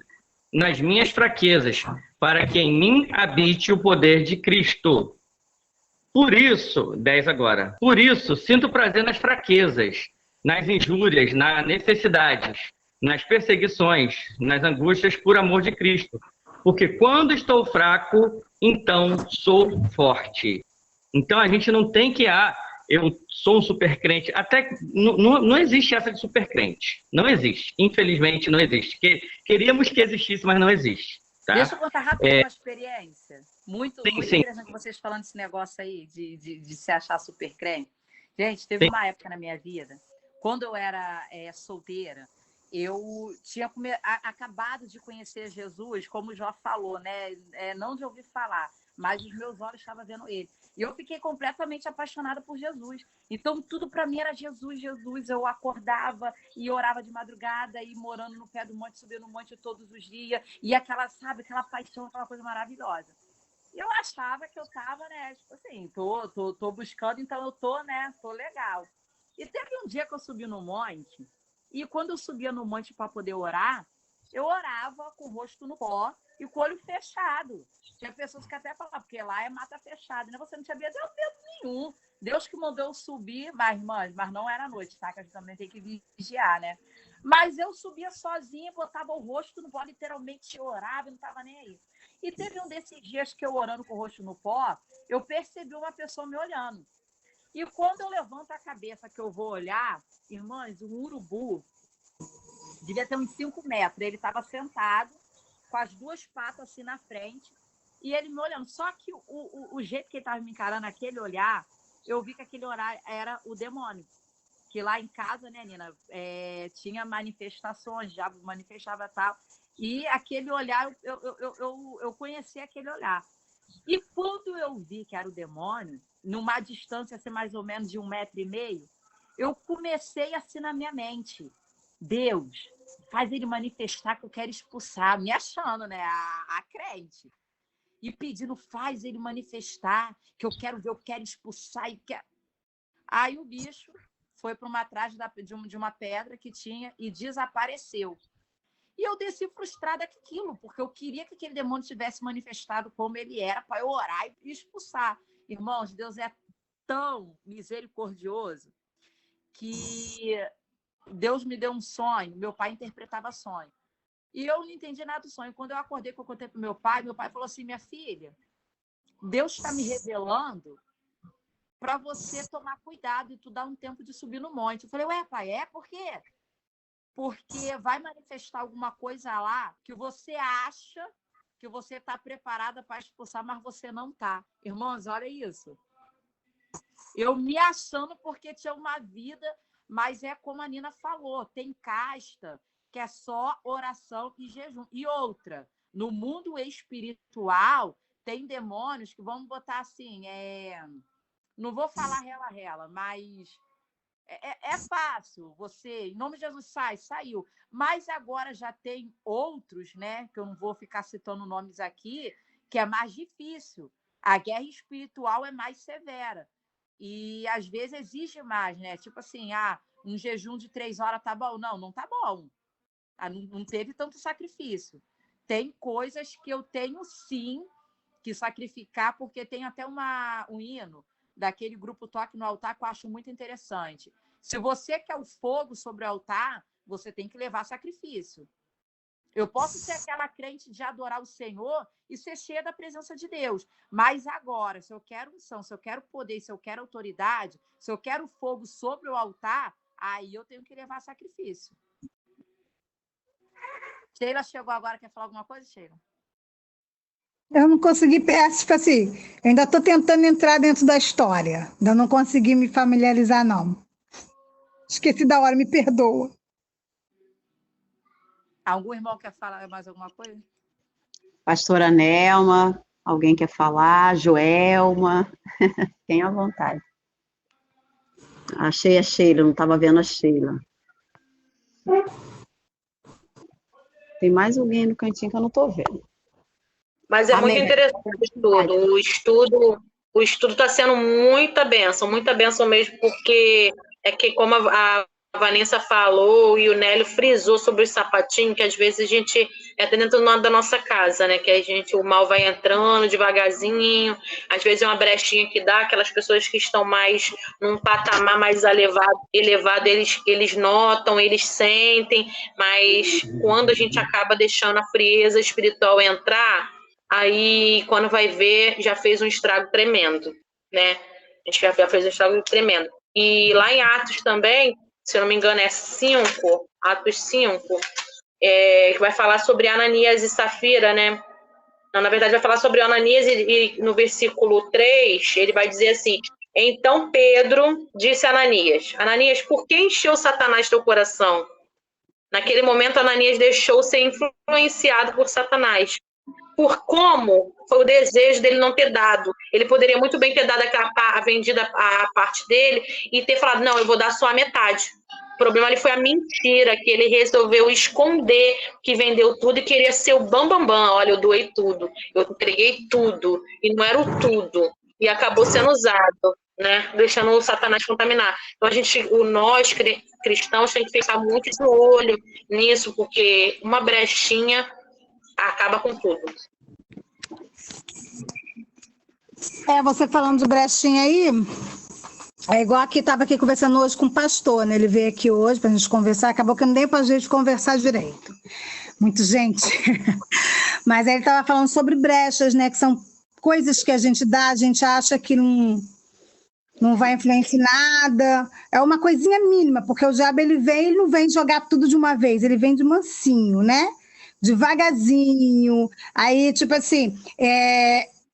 Speaker 3: nas minhas fraquezas, para que em mim habite o poder de Cristo. Por isso, 10 agora, por isso sinto prazer nas fraquezas, nas injúrias, nas necessidades, nas perseguições, nas angústias por amor de Cristo. Porque quando estou fraco, então sou forte. Então a gente não tem que, eu sou um super crente. Até não existe essa de super crente. Não existe. Infelizmente não existe. Queríamos que existisse, mas não existe. Tá?
Speaker 1: Deixa eu contar rápido uma experiência. Muito
Speaker 3: sim.
Speaker 1: interessante vocês falando desse negócio aí de se achar super crente. Gente, teve uma época na minha vida, quando eu era solteira, eu tinha acabado de conhecer Jesus, como o Jó falou, né? Não de ouvir falar, mas os meus olhos estavam vendo ele. E eu fiquei completamente apaixonada por Jesus. Então, tudo para mim era Jesus, Jesus. Eu acordava e orava de madrugada, e morando no pé do monte, subindo no monte todos os dias. E aquela paixão, aquela coisa maravilhosa. E eu achava que eu estava, né? Tipo assim, tô buscando, então eu tô, né? Tô legal. E teve um dia que eu subi no monte, e quando eu subia no monte para poder orar, eu orava com o rosto no pó e com o olho fechado. Tinha pessoas que até falavam, porque lá é mata fechada, né? Você não tinha medo nenhum. Deus que mandou eu subir, mas não era noite, tá? Que a gente também tem que vigiar, né? Mas eu subia sozinha, botava o rosto no pó, literalmente orava, não estava nem aí. E teve um desses dias que eu orando com o rosto no pó, eu percebi uma pessoa me olhando. E quando eu levanto a cabeça que eu vou olhar, irmãs, um urubu devia ter uns 5 metros. Ele estava sentado, com as 2 patas assim na frente, e ele me olhando. Só que o jeito que ele estava me encarando, aquele olhar, eu vi que aquele olhar era o demônio. Que lá em casa, né, Nina, tinha manifestações, já manifestava tal. E aquele olhar, eu conheci aquele olhar. E quando eu vi que era o demônio, numa distância assim, mais ou menos de 1,5 metro, eu comecei assim na minha mente: Deus, faz ele manifestar que eu quero expulsar, me achando, né, a crente. E pedindo, faz ele manifestar que eu quero ver, eu quero expulsar. Aí o bicho foi para atrás de uma pedra que tinha e desapareceu. E eu desci frustrada com aquilo, porque eu queria que aquele demônio tivesse manifestado como ele era, para eu orar e expulsar. Irmãos, Deus é tão misericordioso que Deus me deu um sonho, meu pai interpretava sonho. E eu não entendi nada do sonho. Quando eu acordei, que eu contei para meu pai falou assim: minha filha, Deus está me revelando para você tomar cuidado e tu dar um tempo de subir no monte. Eu falei: ué, pai, por quê? Porque vai manifestar alguma coisa lá que você acha que você está preparada para expulsar, mas você não está. Irmãos, olha isso. Eu me achando porque tinha uma vida, mas é como a Nina falou, tem casta que é só oração e jejum. E outra, no mundo espiritual, tem demônios que, vamos botar assim, não vou falar rela, mas é fácil. Você, em nome de Jesus, saiu. Mas agora já tem outros, né, que eu não vou ficar citando nomes aqui, que é mais difícil. A guerra espiritual é mais severa. E, às vezes, exige mais, né? Tipo assim, um jejum de 3 horas tá bom? Não tá bom. Não teve tanto sacrifício. Tem coisas que eu tenho, sim, que sacrificar, porque tem até um hino daquele grupo Toque no Altar que eu acho muito interessante. Se você quer o fogo sobre o altar, você tem que levar sacrifício. Eu posso ser aquela crente de adorar o Senhor e ser cheia da presença de Deus. Mas agora, se eu quero unção, se eu quero poder, se eu quero autoridade, se eu quero fogo sobre o altar, aí eu tenho que levar sacrifício. Sheila chegou agora, quer falar alguma coisa, Sheila?
Speaker 5: Eu não consegui, tipo assim, eu ainda estou tentando entrar dentro da história. Ainda não consegui me familiarizar, não. Esqueci da hora, me perdoa.
Speaker 1: Algum irmão quer falar mais alguma coisa?
Speaker 4: Pastora Nelma, alguém quer falar? Joelma, tenha à vontade. Achei a Sheila, não estava vendo a Sheila. Tem mais alguém no cantinho que eu não estou vendo.
Speaker 2: Mas é
Speaker 4: Amém.
Speaker 2: muito interessante o estudo está sendo muita bênção mesmo, porque é que como a Vanessa falou e o Nélio frisou sobre o sapatinho, que às vezes a gente é até dentro da nossa casa, né? Que o mal vai entrando devagarzinho, às vezes é uma brechinha que dá, aquelas pessoas que estão mais num patamar mais elevado eles notam, eles sentem, mas quando a gente acaba deixando a frieza espiritual entrar, aí quando vai ver, já fez um estrago tremendo, né? A gente já fez um estrago tremendo. E lá em Atos também, se eu não me engano, é 5, Atos 5, que vai falar sobre Ananias e Safira, né? Não, na verdade, vai falar sobre Ananias e no versículo 3, ele vai dizer assim: então Pedro disse a Ananias: Ananias, por que encheu Satanás teu coração? Naquele momento, Ananias deixou ser influenciado por Satanás. Por como foi o desejo dele não ter dado. Ele poderia muito bem ter dado vendido a parte dele e ter falado, não, eu vou dar só a metade. O problema ali foi a mentira, que ele resolveu esconder, que vendeu tudo e queria ser o bambambam. Olha, eu doei tudo, eu entreguei tudo, e não era o tudo. E acabou sendo usado, né? Deixando o Satanás contaminar. Então, nós cristãos, tem que ficar muito de olho nisso, porque uma brechinha acaba com tudo.
Speaker 5: Você falando de brechinha aí, é igual estava aqui conversando hoje com o pastor, né? Ele veio aqui hoje para a gente conversar, acabou que não deu para a gente conversar direito. Muita gente. Mas aí ele estava falando sobre brechas, né? Que são coisas que a gente dá, a gente acha que não vai influenciar em nada. É uma coisinha mínima, porque o diabo ele não vem jogar tudo de uma vez, ele vem de mansinho, né? Devagarzinho, aí tipo assim,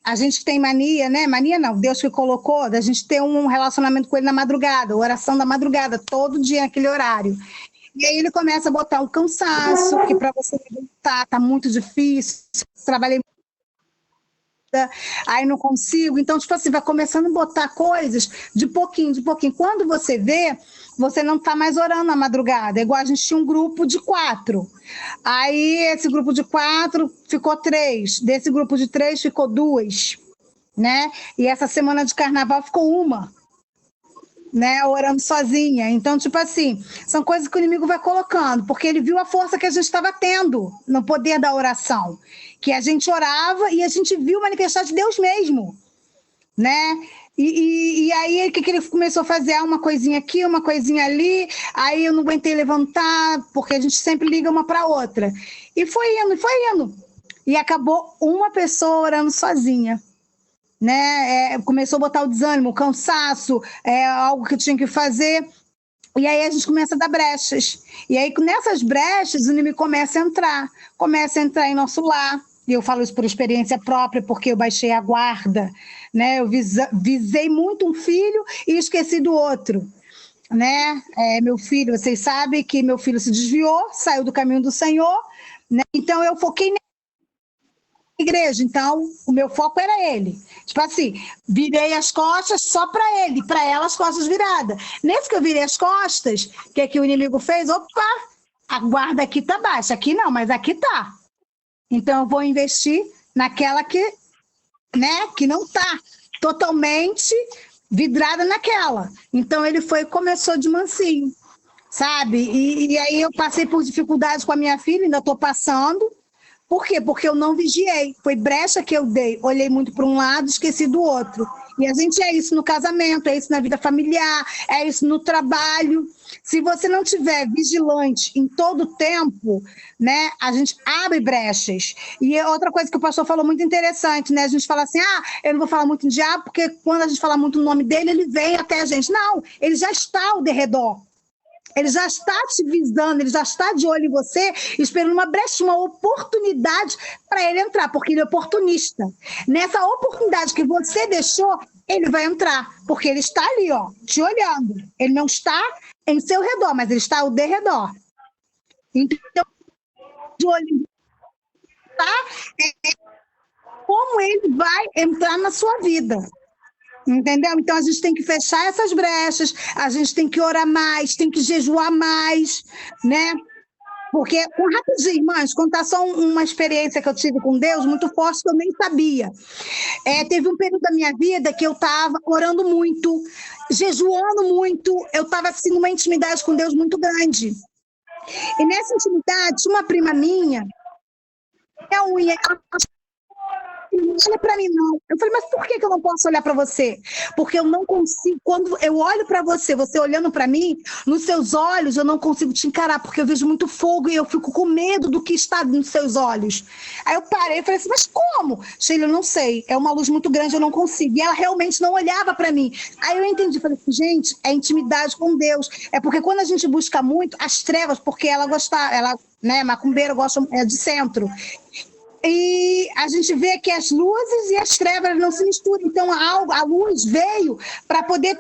Speaker 5: a gente tem mania, né? Mania não, Deus que colocou, da gente ter um relacionamento com ele na madrugada, oração da madrugada, todo dia naquele horário. E aí ele começa a botar um cansaço, que para você levantar tá muito difícil, trabalhei aí não consigo, então tipo assim, vai começando a botar coisas de pouquinho, quando você vê, você não está mais orando na madrugada, é igual a gente tinha um grupo de 4, aí esse grupo de 4 ficou 3, desse grupo de 3 ficou 2, né, e essa semana de carnaval ficou 1, né, orando sozinha. Então, tipo assim, são coisas que o inimigo vai colocando, porque ele viu a força que a gente estava tendo no poder da oração, que a gente orava e a gente viu manifestar de Deus mesmo, né? E aí, o que ele começou a fazer? Uma coisinha aqui, uma coisinha ali, aí eu não aguentei levantar, porque a gente sempre liga uma para outra. E foi indo. E acabou uma pessoa orando sozinha, né? Começou a botar o desânimo, o cansaço, algo que tinha que fazer, e aí a gente começa a dar brechas, e aí nessas brechas o inimigo começa a entrar em nosso lar, e eu falo isso por experiência própria, porque eu baixei a guarda, né? Eu visei muito um filho e esqueci do outro, né? Meu filho, vocês sabem que meu filho se desviou, saiu do caminho do Senhor, né? Então eu foquei igreja, então o meu foco era ele. Tipo assim, virei as costas só para ele, para ela as costas viradas. Nesse que eu virei as costas, o que o inimigo fez? Opa, a guarda aqui tá baixa, aqui não, mas aqui tá. Então eu vou investir naquela que, né, que não tá totalmente vidrada naquela. Então ele começou de mansinho, sabe? E aí eu passei por dificuldades com a minha filha, ainda estou passando. Por quê? Porque eu não vigiei. Foi brecha que eu dei. Olhei muito para um lado, esqueci do outro. E a gente é isso no casamento, é isso na vida familiar, é isso no trabalho. Se você não tiver vigilante em todo o tempo, né, a gente abre brechas. E outra coisa que o pastor falou muito interessante, né? A gente fala assim, eu não vou falar muito em diabo, porque quando a gente fala muito o nome dele, ele vem até a gente. Não, ele já está ao derredor. Ele já está te visando, ele já está de olho em você, esperando uma brecha, uma oportunidade para ele entrar, porque ele é oportunista. Nessa oportunidade que você deixou, ele vai entrar, porque ele está ali, ó, te olhando. Ele não está em seu redor, mas ele está ao derredor. Então, de olho, tá? Como ele vai entrar na sua vida. Entendeu? Então a gente tem que fechar essas brechas, a gente tem que orar mais, tem que jejuar mais, né? Porque, rapidinho, irmãs, contar só uma experiência que eu tive com Deus muito forte que eu nem sabia. Teve um período da minha vida que eu estava orando muito, jejuando muito, eu estava assim, numa intimidade com Deus muito grande. E nessa intimidade, uma prima minha, minha unha, não olha para mim, não. Eu falei, mas por que eu não posso olhar para você? Porque eu não consigo, quando eu olho para você, você olhando para mim, nos seus olhos eu não consigo te encarar, porque eu vejo muito fogo e eu fico com medo do que está nos seus olhos. Aí eu parei e falei assim, mas como? Sheila, eu não sei, é uma luz muito grande, eu não consigo. E ela realmente não olhava para mim. Aí eu entendi, falei assim, gente, é intimidade com Deus. É porque quando a gente busca muito, as trevas, porque ela gostava, ela, né, macumbeira, gosta de centro. E a gente vê que as luzes e as trevas não se misturam. Então, a luz veio para poder,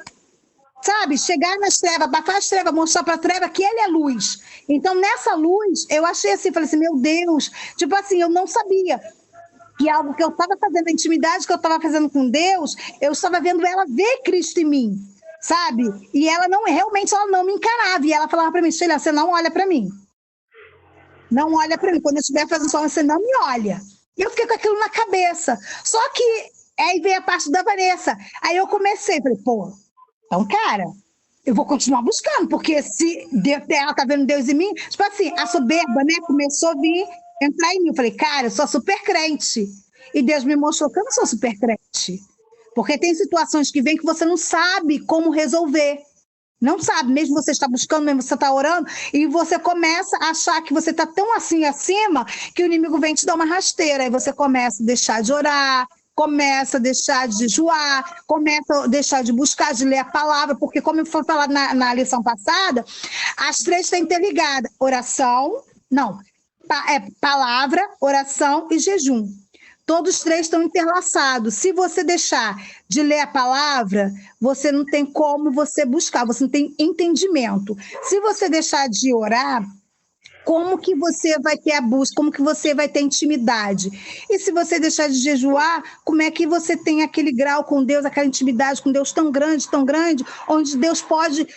Speaker 5: sabe, chegar nas trevas, abafar as trevas, mostrar para a treva que ele é luz. Então, nessa luz, eu achei assim, falei assim, meu Deus, tipo assim, eu não sabia. E algo que eu estava fazendo, a intimidade que eu estava fazendo com Deus, eu estava vendo ela ver Cristo em mim, sabe? E ela não, realmente, ela não me encarava. E ela falava para mim, Sheila, você não olha para mim. Não olha para mim. Quando eu estiver fazendo só, você não me olha. E eu fiquei com aquilo na cabeça. Só que aí veio a parte da Vanessa. Aí eu comecei, falei, pô, então, cara, eu vou continuar buscando, porque se ela tá vendo Deus em mim, tipo assim, a soberba, né, começou a vir, entrar em mim. Eu falei, cara, eu sou super crente. E Deus me mostrou que eu não sou super crente. Porque tem situações que vem que você não sabe como resolver. Não sabe, mesmo você está buscando, mesmo você está orando, e você começa a achar que você está tão assim acima que o inimigo vem te dar uma rasteira. Aí você começa a deixar de orar, começa a deixar de jejuar, começa a deixar de buscar, de ler a palavra, porque como foi falado na lição passada, as três estão interligadas. Palavra, oração e jejum. Todos os três estão interlaçados. Se você deixar de ler a palavra, você não tem como você buscar, você não tem entendimento. Se você deixar de orar, como que você vai ter a busca, como que você vai ter intimidade? E se você deixar de jejuar, como é que você tem aquele grau com Deus, aquela intimidade com Deus tão grande, onde Deus pode...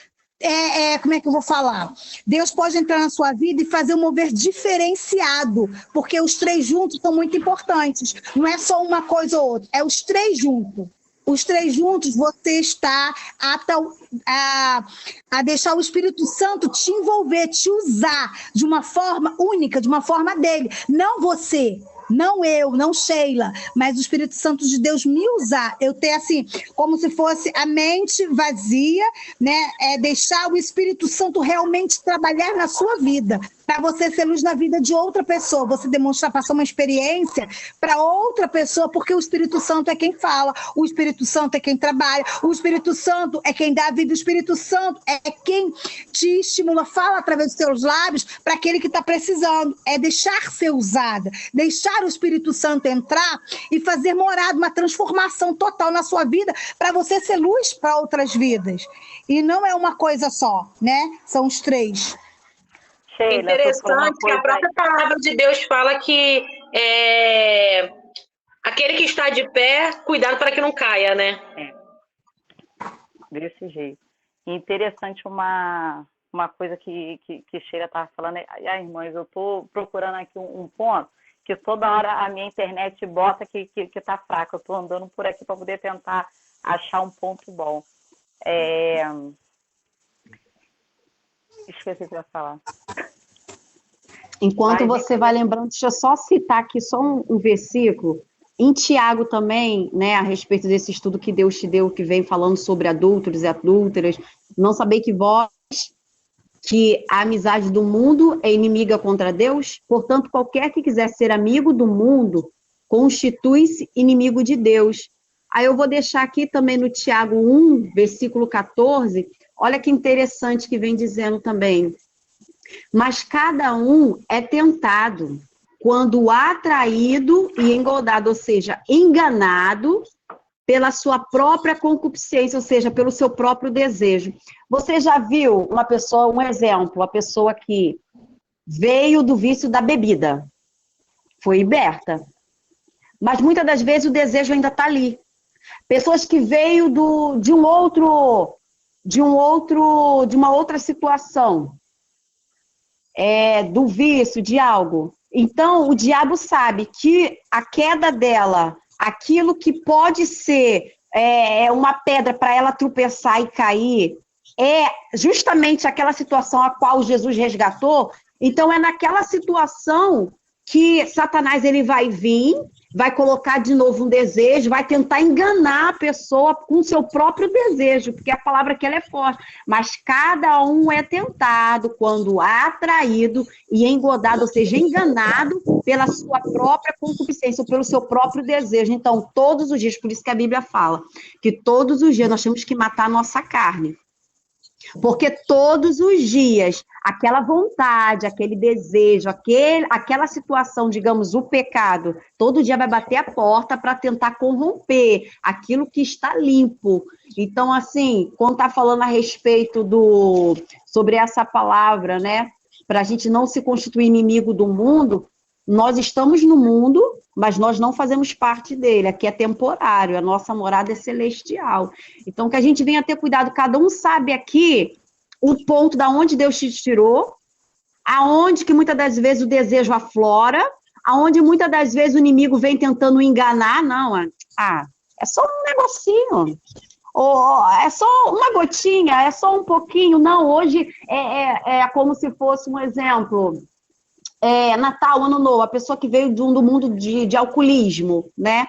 Speaker 5: como é que eu vou falar? Deus pode entrar na sua vida e fazer um mover diferenciado, porque os três juntos são muito importantes. Não é só uma coisa ou outra, é os três juntos. Os três juntos, você está apto a deixar o Espírito Santo te envolver, te usar de uma forma única, de uma forma dele. Não você, não eu, não Sheila, mas o Espírito Santo de Deus me usar. Eu ter assim, como se fosse a mente vazia, né? Deixar o Espírito Santo realmente trabalhar na sua vida, para você ser luz na vida de outra pessoa, você demonstrar, passar uma experiência para outra pessoa, porque o Espírito Santo é quem fala, o Espírito Santo é quem trabalha, o Espírito Santo é quem dá a vida, o Espírito Santo é quem te estimula, fala através dos seus lábios para aquele que está precisando, é deixar ser usada, deixar o Espírito Santo entrar e fazer morada, uma transformação total na sua vida, para você ser luz para outras vidas. E não é uma coisa só, né? São os três.
Speaker 2: Sheila, interessante que a própria palavra de Deus fala que aquele que está de pé, cuidado para que não caia, né?
Speaker 6: Desse jeito. Interessante uma coisa que Sheila estava falando. Irmãs, eu estou procurando aqui um ponto que toda hora a minha internet bota que está fraca. Eu estou andando por aqui para poder tentar achar um ponto bom. Esqueci o que eu ia falar.
Speaker 4: Enquanto você vai lembrando, deixa eu só citar aqui só um versículo Em Tiago também, né, a respeito desse estudo que Deus te deu, que vem falando sobre adúlteros e adúlteras, não saber que a amizade do mundo é inimiga contra Deus, portanto, qualquer que quiser ser amigo do mundo, constitui-se inimigo de Deus. Aí eu vou deixar aqui também no Tiago 1, versículo 14, olha que interessante que vem dizendo também. Mas cada um é tentado quando atraído e engodado, ou seja, enganado pela sua própria concupiscência, ou seja, pelo seu próprio desejo. Você já viu uma pessoa, um exemplo, uma pessoa que veio do vício da bebida, foi liberta, mas muitas das vezes o desejo ainda está ali. Pessoas que veio de uma outra situação, do vício, de algo. Então, o diabo sabe que a queda dela, aquilo que pode ser uma pedra para ela tropeçar e cair, é justamente aquela situação a qual Jesus resgatou. Então, é naquela situação que Satanás ele vai vir, vai colocar de novo um desejo, vai tentar enganar a pessoa com o seu próprio desejo, porque a palavra que ela é forte. Mas cada um é tentado quando atraído e engodado, ou seja, enganado pela sua própria concupiscência, ou pelo seu próprio desejo. Então, todos os dias, por isso que a Bíblia fala, que todos os dias nós temos que matar a nossa carne. Porque todos os dias, aquela vontade, aquele desejo, aquela situação, digamos, o pecado, todo dia vai bater a porta para tentar corromper aquilo que está limpo. Então, assim, quando está falando a respeito sobre essa palavra, né, para a gente não se constituir inimigo do mundo, nós estamos no mundo, mas nós não fazemos parte dele. Aqui é temporário, a nossa morada é celestial. Então, que a gente venha ter cuidado, cada um sabe aqui o ponto da onde Deus te tirou, aonde que muitas das vezes o desejo aflora, aonde muitas das vezes o inimigo vem tentando enganar. Não, é só um negocinho, ou é só uma gotinha, é só um pouquinho. Não, hoje é como se fosse um exemplo. Natal, Ano Novo, a pessoa que veio do mundo de alcoolismo, né?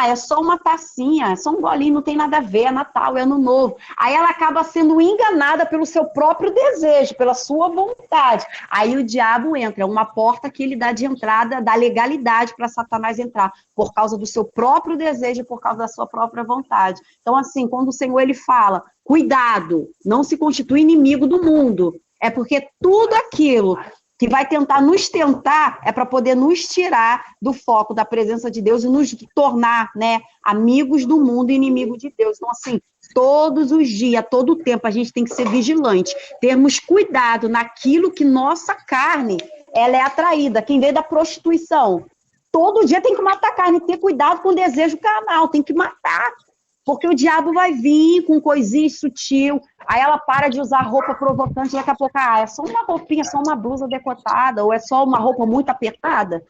Speaker 4: É só uma tacinha, é só um golinho, não tem nada a ver, é Natal, é Ano Novo. Aí ela acaba sendo enganada pelo seu próprio desejo, pela sua vontade. Aí o diabo entra, é uma porta que ele dá de entrada, dá legalidade para Satanás entrar, por causa do seu próprio desejo, por causa da sua própria vontade. Então, assim, quando o Senhor ele fala, cuidado, não se constitui inimigo do mundo, é porque tudo aquilo que vai tentar nos tentar é para poder nos tirar do foco da presença de Deus e nos tornar, né, amigos do mundo e inimigo de Deus. Então, assim, todos os dias, todo o tempo, a gente tem que ser vigilante, termos cuidado naquilo que nossa carne, ela é atraída. Quem veio da prostituição, todo dia tem que matar a carne, ter cuidado com o desejo carnal, tem que matar. Porque o diabo vai vir com coisinha sutil, aí ela para de usar roupa provocante, daqui a pouco, é só uma roupinha, só uma blusa decotada, ou é só uma roupa muito apertada.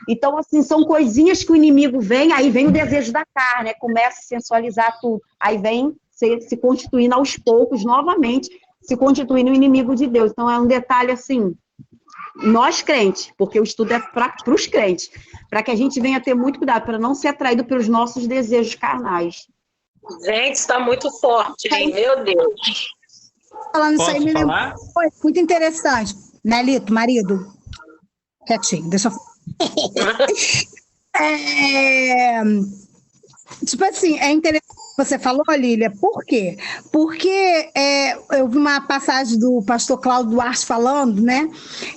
Speaker 4: Então, assim, são coisinhas que o inimigo vem, aí vem o desejo da carne, começa a sensualizar tudo, aí vem se constituindo aos poucos, novamente, se constituindo o inimigo de Deus. Então, é um detalhe, assim, nós crentes, porque o estudo é para os crentes, para que a gente venha ter muito cuidado, para não ser atraído pelos nossos desejos carnais.
Speaker 2: Gente, está muito forte, hein? Meu Deus.
Speaker 5: Falando
Speaker 3: Posso
Speaker 5: isso aí, me lembrou.
Speaker 3: falar?
Speaker 5: Foi muito interessante. Né, Lito, marido? Quietinho, deixa eu Tipo assim, é interessante o que você falou, Lília. Por quê? Porque eu vi uma passagem do pastor Cláudio Duarte falando, né?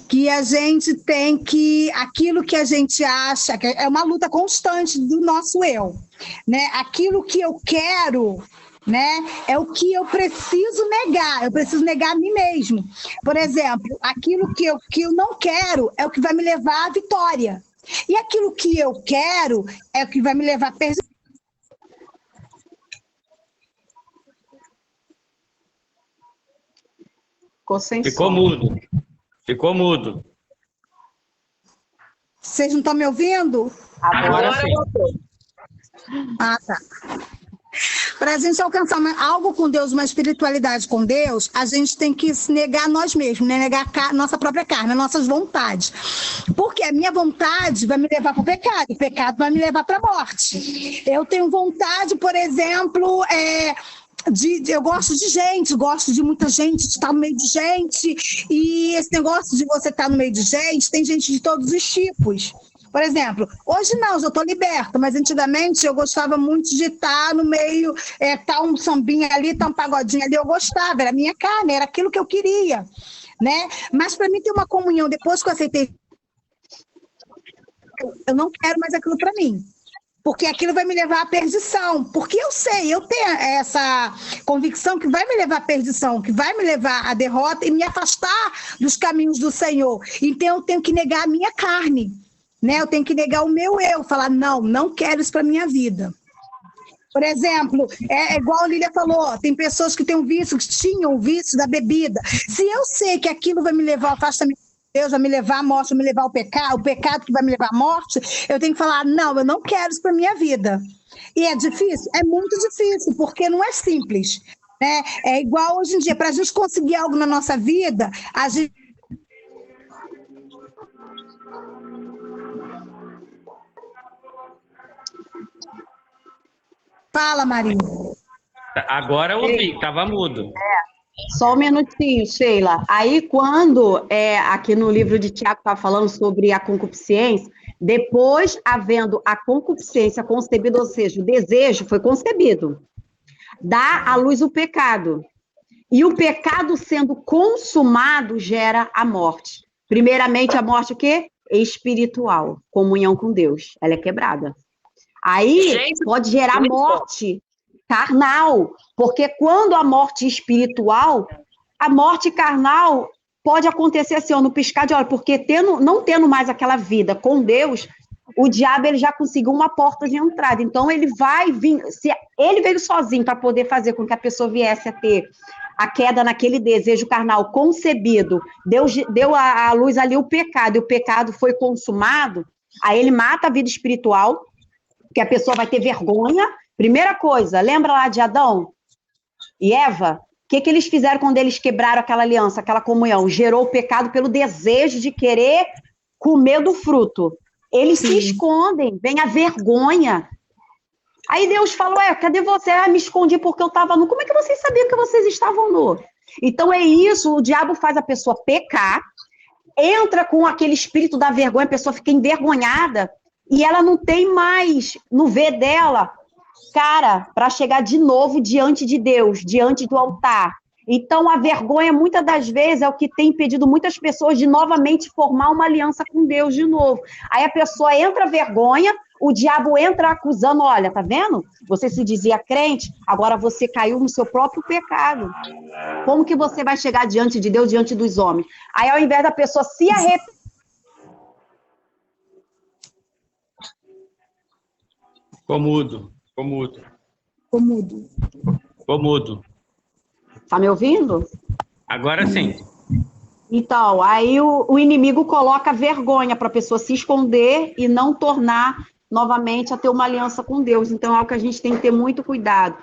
Speaker 5: Que a gente tem que... Aquilo que a gente acha... que é uma luta constante do nosso eu. Né? Aquilo que eu quero... Né? É o que eu preciso negar a mim mesmo. Por exemplo, aquilo que eu não quero é o que vai me levar à vitória. E aquilo que eu quero é o que vai me levar a perder.
Speaker 3: Ficou mudo.
Speaker 5: Vocês não estão me ouvindo?
Speaker 3: Agora sim.
Speaker 5: Ah, tá. Para a gente alcançar algo com Deus, uma espiritualidade com Deus, a gente tem que se negar a nós mesmos, né? Negar a nossa própria carne, as nossas vontades. Porque a minha vontade vai me levar para o pecado vai me levar para a morte. Eu tenho vontade, por exemplo, eu gosto de gente, gosto de muita gente, de estar no meio de gente, e esse negócio de você estar no meio de gente, tem gente de todos os tipos. Por exemplo, hoje não, já estou liberta, mas antigamente eu gostava muito de estar no meio, tá um sambinha ali, tá um pagodinho ali, eu gostava, era minha carne, era aquilo que eu queria, né? Mas para mim ter uma comunhão, depois que eu aceitei, eu não quero mais aquilo para mim. Porque aquilo vai me levar à perdição. Porque eu tenho essa convicção que vai me levar à perdição, que vai me levar à derrota e me afastar dos caminhos do Senhor. Então eu tenho que negar a minha carne, né? Eu tenho que negar o meu eu, falar, não quero isso para a minha vida. Por exemplo, igual a Lília falou, tem pessoas que têm um vício, que tinham o vício da bebida. Se eu sei que aquilo vai me levar ao afastamento de Deus, vai me levar à morte, vai me levar ao pecado, o pecado que vai me levar à morte, eu tenho que falar, eu não quero isso para a minha vida. E é difícil? É muito difícil, porque não é simples, né? É igual hoje em dia, para a gente conseguir algo na nossa vida, a gente... Fala, Maria.
Speaker 3: Agora eu ouvi, estava mudo.
Speaker 4: Só um minutinho, Sheila. Aí, quando, aqui no livro de Tiago está falando sobre a concupiscência, depois, havendo a concupiscência concebida, ou seja, o desejo foi concebido, dá à luz o pecado. E o pecado sendo consumado gera a morte. Primeiramente, a morte o quê? Espiritual, comunhão com Deus. Ela é quebrada. Aí pode gerar morte carnal, porque quando a morte espiritual, a morte carnal pode acontecer assim, no piscar de olhos, porque não tendo mais aquela vida com Deus, o diabo ele já conseguiu uma porta de entrada. Então ele vai vir, se ele veio sozinho para poder fazer com que a pessoa viesse a ter a queda naquele desejo carnal concebido, Deus deu à luz ali o pecado, e o pecado foi consumado, aí ele mata a vida espiritual, que a pessoa vai ter vergonha. Primeira coisa, lembra lá de Adão e Eva? O que eles fizeram quando eles quebraram aquela aliança, aquela comunhão? Gerou o pecado pelo desejo de querer comer do fruto. Eles se escondem, vem a vergonha. Aí Deus falou, cadê você? Me escondi porque eu estava nu. Como é que vocês sabiam que vocês estavam nu? Então é isso, o diabo faz a pessoa pecar, entra com aquele espírito da vergonha, a pessoa fica envergonhada, e ela não tem mais, no ver dela, cara, para chegar de novo diante de Deus, diante do altar. Então, a vergonha, muitas das vezes, é o que tem impedido muitas pessoas de novamente formar uma aliança com Deus de novo. Aí a pessoa entra vergonha, o diabo entra acusando, olha, tá vendo? Você se dizia crente, agora você caiu no seu próprio pecado. Como que você vai chegar diante de Deus, diante dos homens? Aí, ao invés da pessoa se arrepender,
Speaker 3: Ficou mudo.
Speaker 4: Tá me ouvindo?
Speaker 3: Agora sim.
Speaker 4: Então, aí o inimigo coloca vergonha para a pessoa se esconder e não tornar novamente a ter uma aliança com Deus. Então, é algo que a gente tem que ter muito cuidado.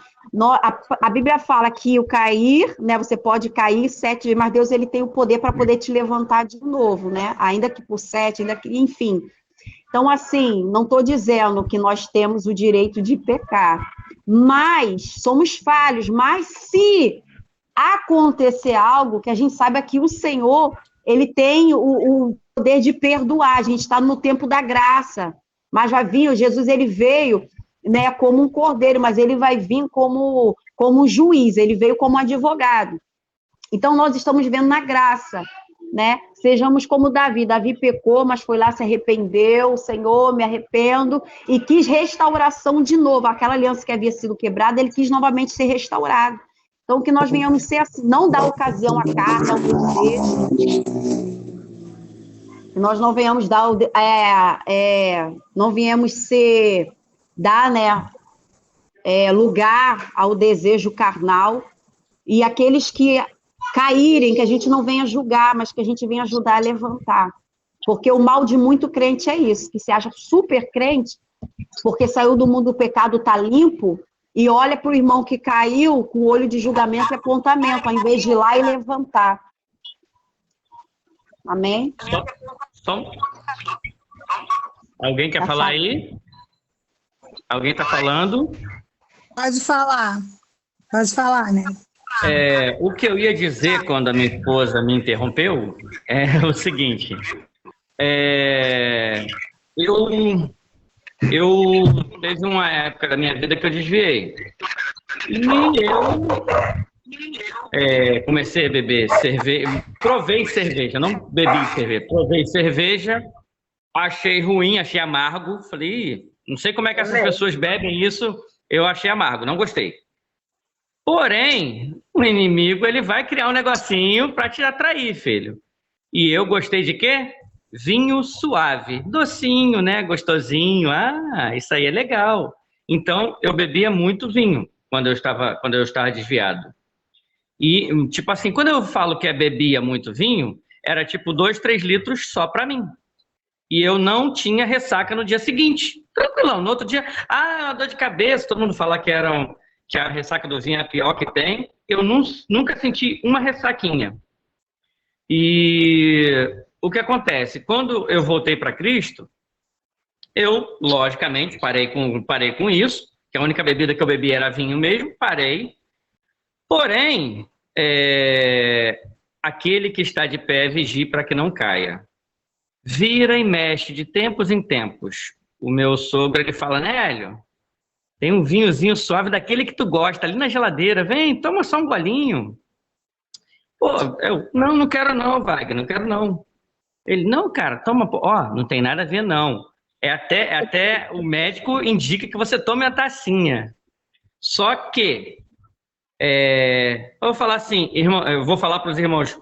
Speaker 4: A Bíblia fala que o cair, né, você pode cair 7 vezes, mas Deus ele tem o poder para poder te levantar de novo, né? Ainda que por 7, enfim. Então, assim, não estou dizendo que nós temos o direito de pecar, mas somos falhos. Mas se acontecer algo, que a gente saiba que o Senhor, ele tem o poder de perdoar. A gente está no tempo da graça, mas vai vir, Jesus ele veio, né, como um cordeiro, mas ele vai vir como um juiz, ele veio como advogado. Então, nós estamos vivendo na graça, né? Sejamos como Davi. Davi pecou, mas foi lá, se arrependeu, Senhor, me arrependo, e quis restauração de novo. Aquela aliança que havia sido quebrada, ele quis novamente ser restaurado. Então, que nós venhamos ser assim, não dar ocasião à carne, ao desejo. Que nós não venhamos dar, não venhamos dar, né, lugar ao desejo carnal. E aqueles que caírem, que a gente não venha julgar, mas que a gente venha ajudar a levantar. Porque o mal de muito crente é isso, que se acha super crente, porque saiu do mundo do pecado, tá limpo, e olha para o irmão que caiu com o olho de julgamento e apontamento, ao invés de ir lá e levantar. Amém?
Speaker 3: Só. Alguém quer falar aí? Alguém está falando?
Speaker 5: Pode falar, né?
Speaker 3: O que eu ia dizer quando a minha esposa me interrompeu é o seguinte. Eu teve uma época da minha vida que eu desviei. E eu comecei a beber cerveja. Provei cerveja, não bebi cerveja. Provei cerveja, achei ruim, achei amargo. Falei, não sei como é que essas pessoas bebem isso, eu achei amargo, não gostei. Porém, o inimigo ele vai criar um negocinho para te atrair, filho. E eu gostei de quê? Vinho suave, docinho, né? Gostosinho. Ah, isso aí é legal. Então, eu bebia muito vinho quando eu estava desviado. E, tipo assim, quando eu falo que bebia muito vinho, era tipo 2, 3 litros só para mim. E eu não tinha ressaca no dia seguinte. Tranquilão, no outro dia, uma dor de cabeça, todo mundo fala que a ressaca do vinho é a pior que tem. Eu nunca senti uma ressaquinha. E o que acontece? Quando eu voltei para Cristo, eu, logicamente, parei com isso, que a única bebida que eu bebi era vinho mesmo, parei. Porém, aquele que está de pé, vigie para que não caia. Vira e mexe de tempos em tempos. O meu sogro, ele fala, Nélio, tem um vinhozinho suave daquele que tu gosta, ali na geladeira, vem, toma só um golinho. Pô, não quero não, Wagner, não quero não. Ele, não, cara, toma, não tem nada a ver não. Até o médico indica que você tome a tacinha. Só que, eu vou falar assim, irmão, eu vou falar para os irmãos,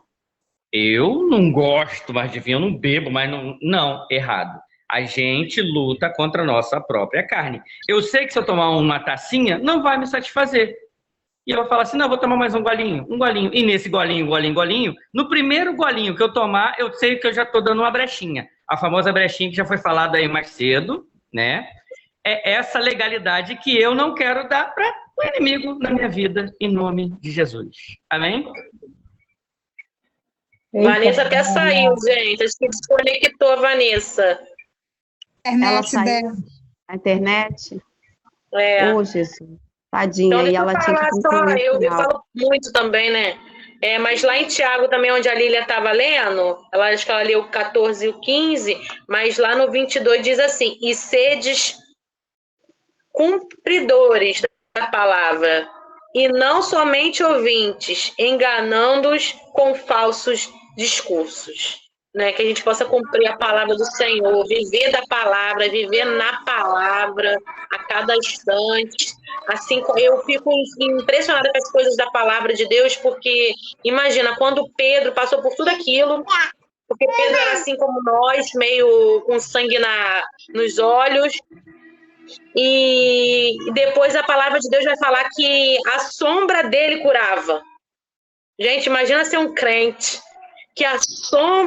Speaker 3: eu não gosto mais de vinho, eu não bebo, mas não, errado. A gente luta contra a nossa própria carne. Eu sei que se eu tomar uma tacinha, não vai me satisfazer. E eu vou falar assim, não, eu vou tomar mais um golinho. E nesse golinho, no primeiro golinho que eu tomar, eu sei que eu já estou dando uma brechinha. A famosa brechinha que já foi falada aí mais cedo, né? É essa legalidade que eu não quero dar para o inimigo na minha vida, em nome de Jesus. Amém?
Speaker 2: Vanessa até saiu, gente. Acho que desconectou a Vanessa.
Speaker 4: Ela saiu na internet? Oh, Jesus. Tadinha,
Speaker 2: então,
Speaker 4: e ela tinha que concluir.
Speaker 2: Eu falo muito também, né? Mas lá em Tiago também, onde a Lília estava lendo, acho que ela leu o 14 e o 15, mas lá no 22 diz assim, e sedes cumpridores da palavra, e não somente ouvintes, enganando-os com falsos discursos. Né? Que a gente possa cumprir a palavra do Senhor, viver da palavra, viver na palavra a cada instante. Assim, eu fico impressionada com as coisas da palavra de Deus, porque imagina, quando Pedro passou por tudo aquilo, porque Pedro era assim como nós, meio com sangue nos olhos, e depois a palavra de Deus vai falar que a sombra dele curava. Gente, imagina ser um crente que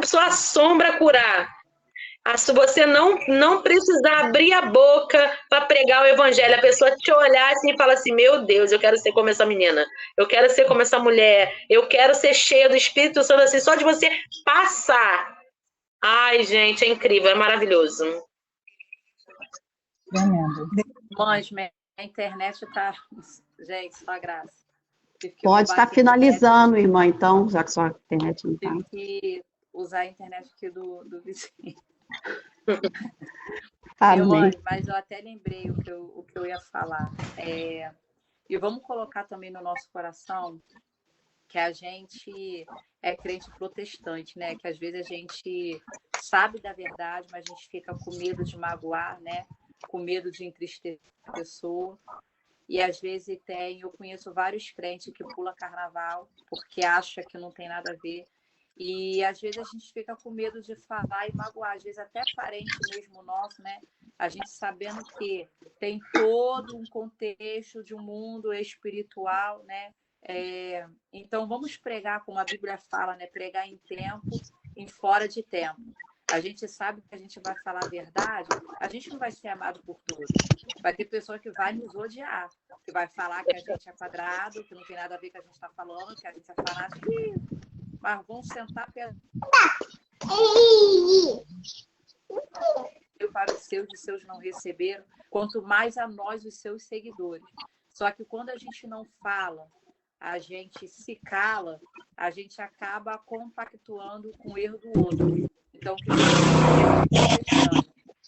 Speaker 2: sua sombra curar. Você não precisar abrir a boca para pregar o evangelho. A pessoa te olhar assim e falar assim, meu Deus, eu quero ser como essa menina. Eu quero ser como essa mulher. Eu quero ser cheia do Espírito Santo, assim, só de você passar. Ai, gente, é incrível, é maravilhoso.
Speaker 1: Tremendo. Mães, minha internet tá... Gente, só graça.
Speaker 4: Pode estar finalizando, irmã, então, já que sua internet não está.
Speaker 1: Tive que usar a internet aqui do vizinho.
Speaker 4: Amém.
Speaker 1: Mas eu até lembrei o que eu ia falar. E vamos colocar também no nosso coração que a gente é crente protestante, né? Que às vezes a gente sabe da verdade, mas a gente fica com medo de magoar, né? Com medo de entristecer a pessoa. E às vezes eu conheço vários crentes que pulam carnaval porque acha que não tem nada a ver. E às vezes a gente fica com medo de falar e magoar, às vezes até parente mesmo nosso, né? A gente sabendo que tem todo um contexto de um mundo espiritual, né? Então vamos pregar, como a Bíblia fala, né? Pregar em tempo, em fora de tempo. A gente sabe que a gente vai falar a verdade, a gente não vai ser amado por todos. Vai ter pessoa que vai nos odiar. que vai falar que a gente é quadrado, que não tem nada a ver com o que a gente está falando, que a gente é fanático. Mas vamos sentar para os seus não receberam, quanto mais a nós, os seus seguidores. Só que quando a gente não fala, a gente se cala, a gente acaba compactuando com o erro do outro. Então,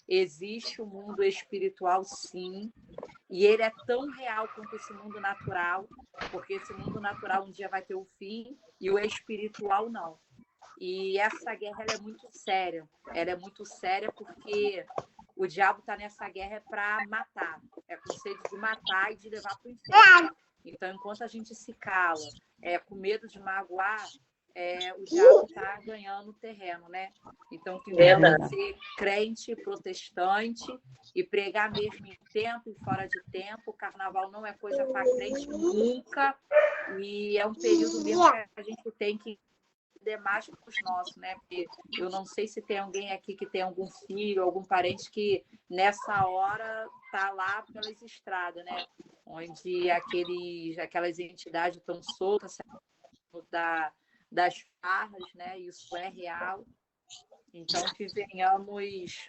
Speaker 1: existe o mundo espiritual, sim, e ele é tão real quanto esse mundo natural, porque esse mundo natural um dia vai ter um fim e o espiritual não. E essa guerra ela é muito séria. Ela é muito séria porque o diabo está nessa guerra para matar. É com sede de matar e de levar para o inferno. Então, enquanto a gente se cala, com medo de magoar, o diabo está ganhando terreno, né? Então, que deve ser crente, protestante e pregar mesmo em tempo e fora de tempo. O carnaval não é coisa para crente nunca. E é um período mesmo que a gente tem que demais para os nossos, né? Porque eu não sei se tem alguém aqui que tem algum filho, algum parente que nessa hora está lá pelas estradas, né? Onde aquelas entidades estão soltas das farras, né? Isso é real. Então, que venhamos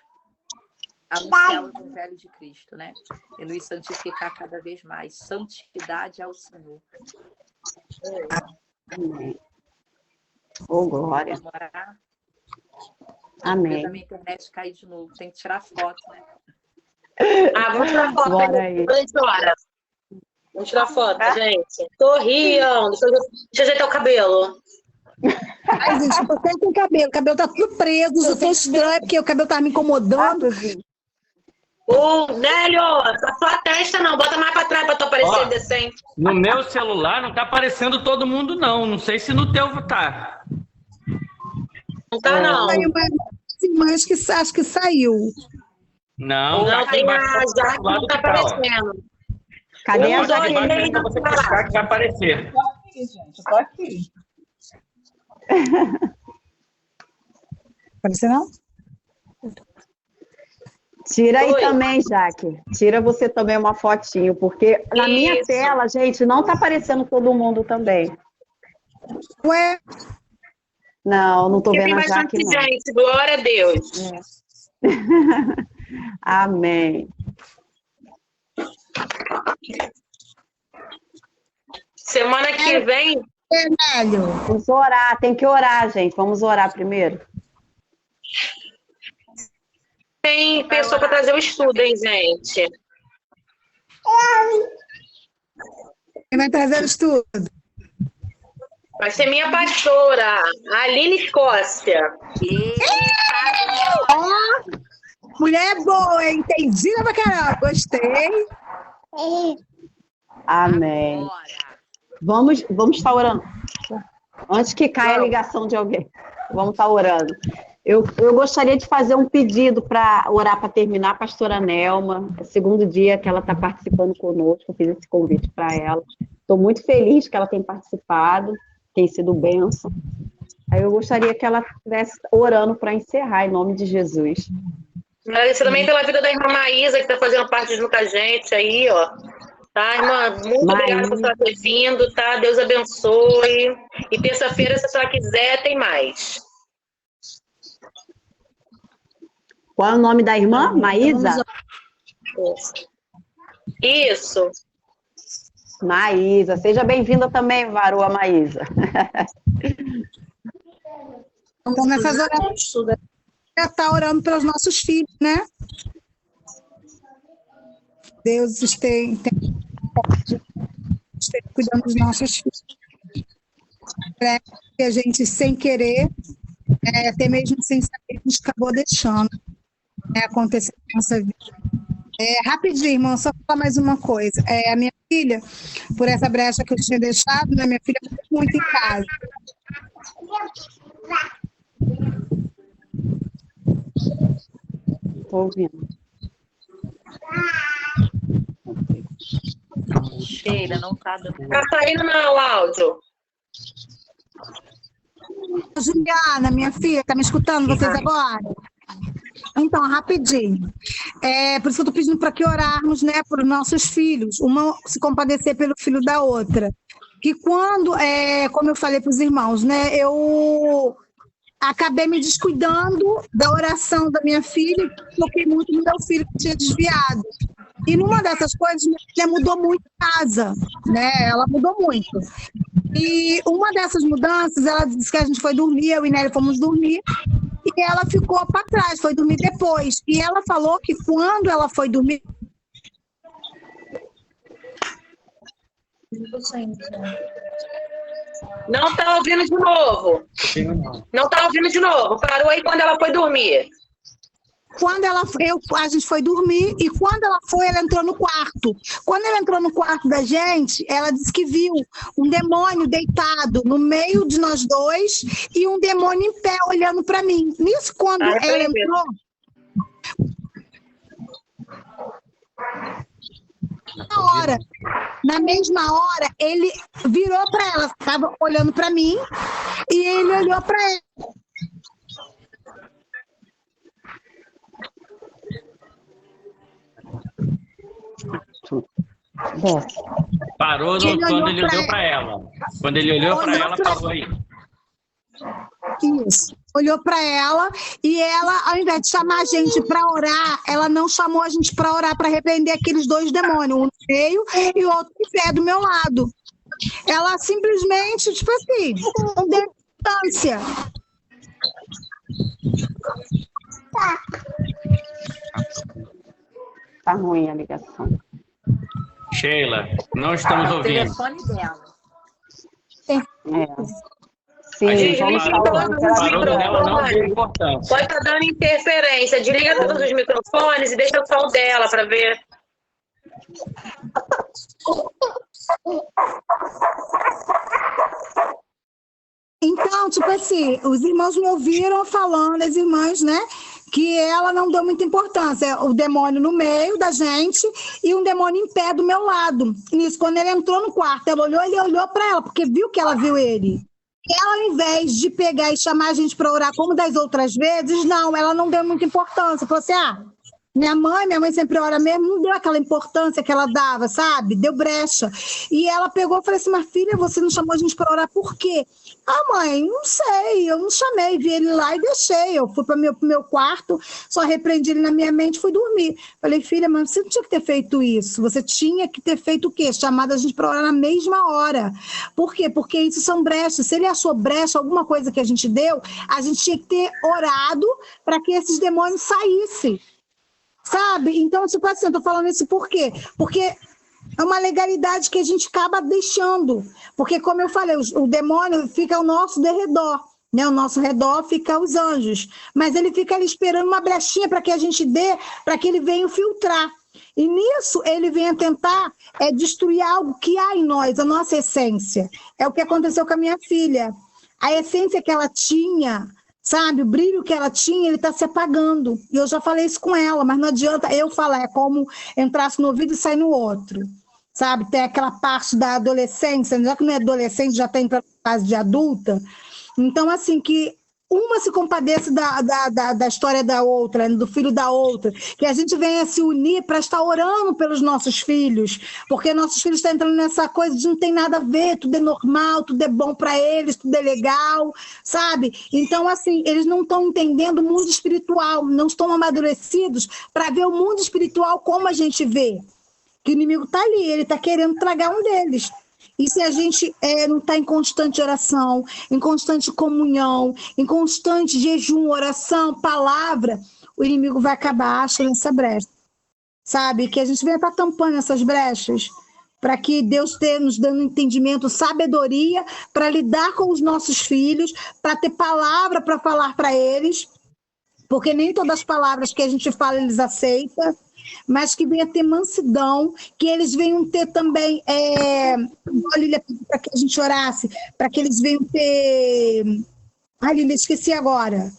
Speaker 1: anunciar o Evangelho de Cristo, né? E nos santificar cada vez mais. Santidade ao Senhor.
Speaker 4: Amém. Oh, glória. Amém.
Speaker 1: Depois da minha internet cair de novo. Tem que tirar foto, né?
Speaker 2: Vamos tirar foto. Vamos tirar foto, gente. Tô rindo. Deixa eu ajeitar o cabelo.
Speaker 5: Ai, gente, eu tô sem com o cabelo tá tudo preso, eu tô estranho, porque o cabelo tá me incomodando.
Speaker 2: Nélio, a sua testa não, bota mais pra trás pra tu aparecer decente.
Speaker 3: No meu celular não tá aparecendo todo mundo, não. Não sei se no teu tá.
Speaker 2: Não tá, não.
Speaker 5: Tem umas que acho que saiu.
Speaker 3: Não,
Speaker 2: tem a Jaque que não tá aparecendo.
Speaker 4: Cadê a Jaque?
Speaker 3: Pra você clicar que vai aparecer.
Speaker 7: Tô aqui, gente, tô aqui.
Speaker 5: Apareceu, não?
Speaker 4: Tira aí também, Jaque. Tira você também uma fotinho, porque na minha tela, gente, não tá aparecendo todo mundo também.
Speaker 5: Ué?
Speaker 4: Não tô vendo a Jaque, não.
Speaker 2: Gente, glória a Deus.
Speaker 4: Amém.
Speaker 2: Semana que vem...
Speaker 5: Nélio.
Speaker 4: Vamos orar, tem que orar, gente. Vamos orar primeiro.
Speaker 2: Tem pessoa para trazer o estudo, hein, gente?
Speaker 5: Quem vai trazer o estudo?
Speaker 2: Vai ser minha pastora, a Aline Escócia.
Speaker 5: Mulher boa, hein? Entendida pra caramba. Gostei.
Speaker 4: Amém. Vamos estar orando. Antes que caia a ligação de alguém. Vamos estar orando. Eu gostaria de fazer um pedido para orar para terminar, a pastora Nelma. É o segundo dia que ela está participando conosco. Eu fiz esse convite para ela. Estou muito feliz que ela tem participado, tem sido bênção. Aí eu gostaria que ela estivesse orando para encerrar, em nome de Jesus.
Speaker 2: Agradecer também pela vida da irmã Maísa, que está fazendo parte junto com a gente aí, ó. Tá, irmã? Muito obrigada por ela ter vindo, tá? Deus abençoe. E terça-feira, se a senhora quiser, tem mais.
Speaker 4: Qual é o nome da irmã? Maísa?
Speaker 2: Isso.
Speaker 4: Maísa. Seja bem-vinda também, varoa Maísa.
Speaker 5: Então, nessas orações, está orando pelos nossos filhos, né? Deus esteja cuidando dos nossos filhos. Para que a gente, sem querer, até mesmo sem saber, a gente acabou deixando acontecer na nossa vida. Rapidinho, irmão, só falar mais uma coisa. A minha filha, por essa brecha que eu tinha deixado, né, minha filha ficou muito em casa.
Speaker 4: Estou ouvindo.
Speaker 1: Cheira, não tá dando.
Speaker 2: Tá saindo não o áudio.
Speaker 5: Juliana, minha filha, tá me escutando vocês agora? Então, rapidinho. Por isso que eu estou pedindo para que orarmos, né, por nossos filhos, uma se compadecer pelo filho da outra. Que quando, como eu falei para os irmãos, né, eu acabei me descuidando da oração da minha filha e toquei muito no meu filho que tinha desviado. E numa dessas coisas, minha filha mudou muito a casa, né? Ela mudou muito. E uma dessas mudanças, ela disse que a gente foi dormir, eu e Nélia fomos dormir, e ela ficou para trás, foi dormir depois. E ela falou que quando ela foi dormir...
Speaker 2: Não está ouvindo de novo. Não está ouvindo de novo. Parou aí quando ela foi dormir.
Speaker 5: Quando a gente foi dormir, e quando ela entrou no quarto. Quando ela entrou no quarto da gente, ela disse que viu um demônio deitado no meio de nós dois e um demônio em pé olhando para mim. Nisso, quando ela entrou... Na mesma hora, ele virou para ela, estava olhando para mim, e ele olhou para ela.
Speaker 3: Parou quando ele olhou para ela. Quando ele olhou para ela, parou aí.
Speaker 5: Isso. Olhou para ela e ela, ao invés de chamar a gente para orar, ela não chamou a gente para orar, para repreender aqueles dois demônios, um no meio e o outro em pé do meu lado. Ela simplesmente, tipo assim, não deu distância.
Speaker 4: Tá ruim a ligação.
Speaker 3: Sheila, não estamos ouvindo.
Speaker 1: O telefone dela.
Speaker 4: Sim,
Speaker 2: A gente
Speaker 3: parou dela, não deu importância.
Speaker 2: Pode estar dando interferência. Desliga todos os microfones e deixa só o dela para ver.
Speaker 5: Então, tipo assim, os irmãos me ouviram falando, as irmãs, né? Que ela não deu muita importância. O demônio no meio da gente e um demônio em pé do meu lado. Nisso, quando ele entrou no quarto, ela olhou, ele olhou para ela, porque viu que ela viu ele. E ela, ao invés de pegar e chamar a gente para orar como das outras vezes, não, ela não deu muita importância. Falou assim, minha mãe sempre ora mesmo, não deu aquela importância que ela dava, sabe? Deu brecha. E ela pegou e falou assim, mas filha, você não chamou a gente para orar por quê? Mãe, não sei, eu não chamei, vi ele lá e deixei. Eu fui para o meu quarto, só repreendi ele na minha mente e fui dormir. Falei, filha, mas você não tinha que ter feito isso. Você tinha que ter feito o quê? Chamado a gente para orar na mesma hora. Por quê? Porque isso são brechas. Se ele achou brecha, alguma coisa que a gente deu, a gente tinha que ter orado para que esses demônios saíssem. Sabe? Então, tipo assim, eu tô falando isso por quê? Porque é uma legalidade que a gente acaba deixando. Porque, como eu falei, o demônio fica ao nosso derredor, né? Ao nosso redor fica os anjos. Mas ele fica ali esperando uma brechinha para que a gente dê, para que ele venha filtrar. E nisso ele vem tentar destruir algo que há em nós, a nossa essência. É o que aconteceu com a minha filha. A essência que ela tinha... Sabe, o brilho que ela tinha, ele está se apagando. E eu já falei isso com ela, mas não adianta eu falar, é como entrasse no ouvido e sair no outro. Sabe, tem aquela parte da adolescência, já que não é adolescente, já está entrando na fase de adulta. Então, assim, que uma se compadeça da história da outra, do filho da outra, que a gente venha se unir para estar orando pelos nossos filhos, porque nossos filhos estão entrando nessa coisa de não tem nada a ver, tudo é normal, tudo é bom para eles, tudo é legal, sabe? Então, assim, eles não estão entendendo o mundo espiritual, não estão amadurecidos para ver o mundo espiritual como a gente vê, que o inimigo está ali, ele está querendo tragar um deles. E se a gente não está em constante oração, em constante comunhão, em constante jejum, oração, palavra, o inimigo vai acabar achando essa brecha. Sabe? Que a gente venha estar tampando essas brechas para que Deus esteja nos dando entendimento, sabedoria para lidar com os nossos filhos, para ter palavra para falar para eles, porque nem todas as palavras que a gente fala eles aceitam, mas que venha ter mansidão, que eles venham ter também, a Lília pediu para que a gente orasse, para que eles venham ter... Lília, esqueci agora.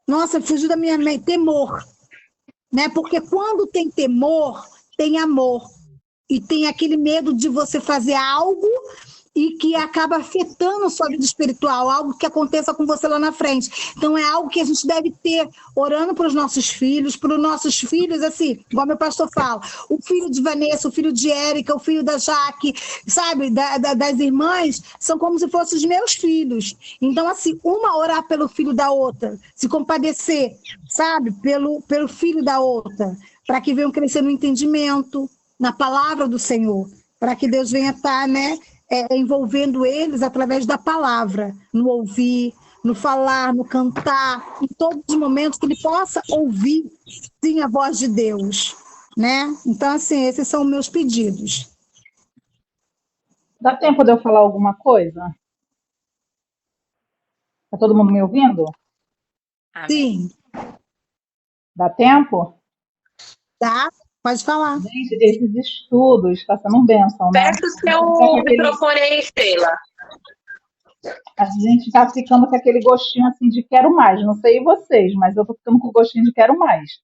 Speaker 5: Nossa, fugiu da minha mente. Temor. Né? Porque quando tem temor, tem amor. E tem aquele medo de você fazer algo e que acaba afetando a sua vida espiritual, algo que aconteça com você lá na frente. Então, é algo que a gente deve ter, orando para os nossos filhos, assim, igual meu pastor fala, o filho de Vanessa, o filho de Érica, o filho da Jaque, sabe, das irmãs, são como se fossem os meus filhos. Então, assim, uma orar pelo filho da outra, se compadecer, sabe, pelo filho da outra, para que venham crescer no entendimento, na palavra do Senhor, para que Deus venha estar, né, envolvendo eles através da palavra, no ouvir, no falar, no cantar, em todos os momentos que ele possa ouvir, sim, a voz de Deus, né? Então, assim, esses são meus pedidos.
Speaker 7: Dá tempo de eu falar alguma coisa? Tá todo mundo me ouvindo?
Speaker 5: Sim.
Speaker 7: Dá tempo?
Speaker 5: Tá? Pode falar.
Speaker 7: Gente, esses estudos está sendo um bênção, né?
Speaker 2: Fecha o seu microfone aí, Sheila.
Speaker 7: A gente está ficando com aquele gostinho assim de quero mais. Não sei vocês, mas eu estou ficando com o gostinho de quero mais.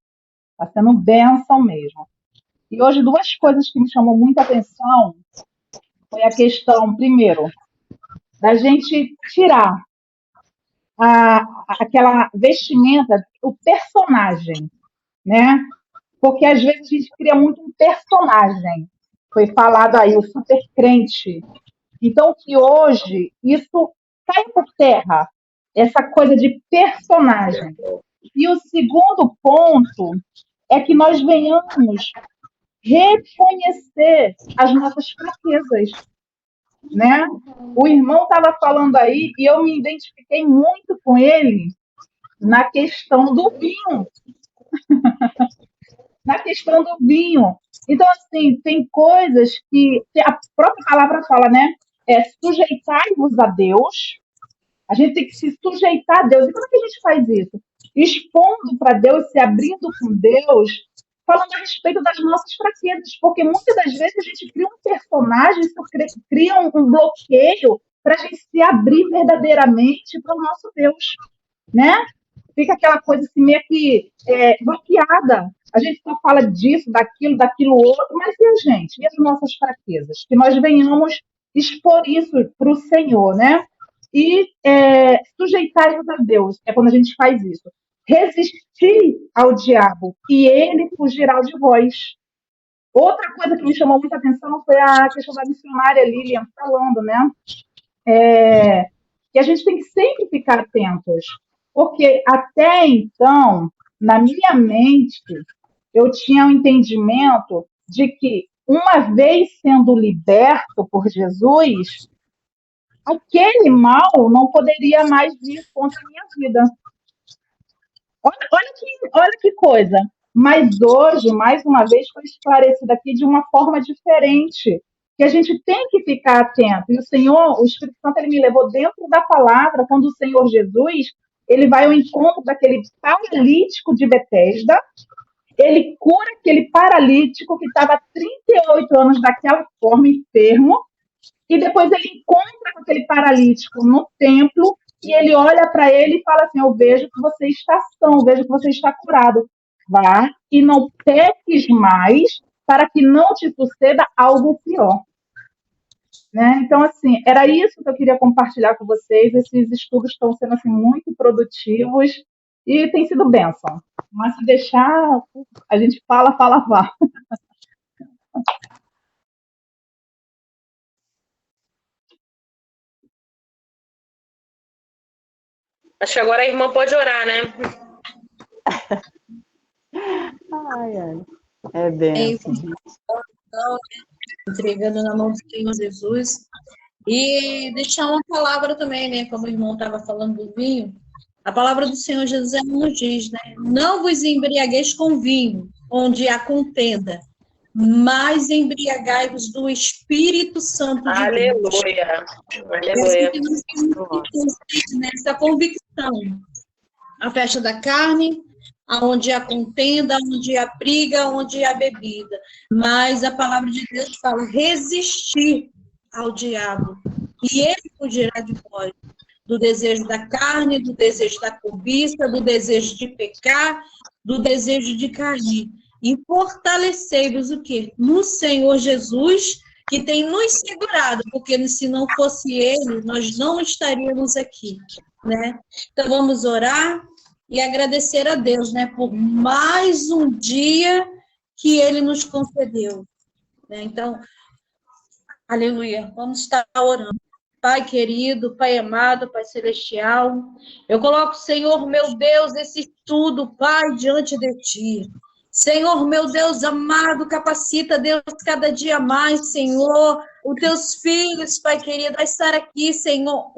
Speaker 7: Está sendo bênção mesmo. E hoje, duas coisas que me chamou muita atenção foi a questão, primeiro, da gente tirar aquela vestimenta, o personagem, né? Porque às vezes a gente cria muito um personagem. Foi falado aí, o super crente. Então, que hoje isso cai por terra, essa coisa de personagem. E o segundo ponto é que nós venhamos reconhecer as nossas fraquezas, né? O irmão estava falando aí e eu me identifiquei muito com ele na questão do vinho. Na questão do vinho. Então, assim, tem coisas que a própria palavra fala, né? Sujeitai-vos a Deus. A gente tem que se sujeitar a Deus. E como é que a gente faz isso? Expondo para Deus, se abrindo com Deus, falando a respeito das nossas fraquezas. Porque muitas das vezes a gente cria um personagem, cria um bloqueio para a gente se abrir verdadeiramente para o nosso Deus, né? Fica aquela coisa assim meio que bloqueada. A gente só fala disso, daquilo outro, mas e a gente? E as nossas fraquezas? Que nós venhamos expor isso para o Senhor, né? E sujeitar-nos a Deus, é quando a gente faz isso. Resistir ao diabo e ele fugirá de vós. Outra coisa que me chamou muita atenção foi a questão da missionária Lilian falando, né? Que a gente tem que sempre ficar atentos. Porque até então, na minha mente, eu tinha um entendimento de que, uma vez sendo liberto por Jesus, aquele mal não poderia mais vir contra a minha vida. Olha que coisa. Mas hoje, mais uma vez, foi esclarecido aqui de uma forma diferente, que a gente tem que ficar atento. E o Senhor, o Espírito Santo, ele me levou dentro da palavra, quando o Senhor Jesus, ele vai ao encontro daquele paralítico de Betesda, ele cura aquele paralítico que estava há 38 anos daquela forma, enfermo, e depois ele encontra com aquele paralítico no templo, e ele olha para ele e fala assim: eu vejo que você está são, vejo que você está curado. Vá e não peques mais, para que não te suceda algo pior. Né? Então, assim, era isso que eu queria compartilhar com vocês. Esses estudos estão sendo assim, muito produtivos e tem sido bênção. Mas se deixar, a gente fala.
Speaker 2: Acho que agora a irmã pode orar, né?
Speaker 6: Ai. É bênção.
Speaker 8: Entregando na mão do Senhor Jesus. E deixar uma palavra também, né? Como o irmão estava falando do vinho. A palavra do Senhor Jesus nos diz, né? Não vos embriagueis com vinho, onde há contenda, mas embriagai-vos do Espírito Santo de
Speaker 2: Aleluia.
Speaker 8: Deus. Aleluia. Essa convicção. A festa da carne, onde há contenda, onde há briga, onde há bebida. Mas a palavra de Deus fala resistir ao diabo, e ele fugirá de vós. Do desejo da carne, do desejo da cobiça, do desejo de pecar, do desejo de cair. E fortalecei-vos o quê? No Senhor Jesus que tem nos segurado, porque se não fosse Ele, nós não estaríamos aqui, né? Então, vamos orar e agradecer a Deus, né, por mais um dia que Ele nos concedeu, né? Então, aleluia, vamos estar orando. Pai querido, Pai amado, Pai celestial, eu coloco, Senhor, meu Deus, esse estudo, Pai, diante de Ti. Senhor, meu Deus amado, capacita, Deus, cada dia mais, Senhor, os Teus filhos, Pai querido, a estar aqui, Senhor,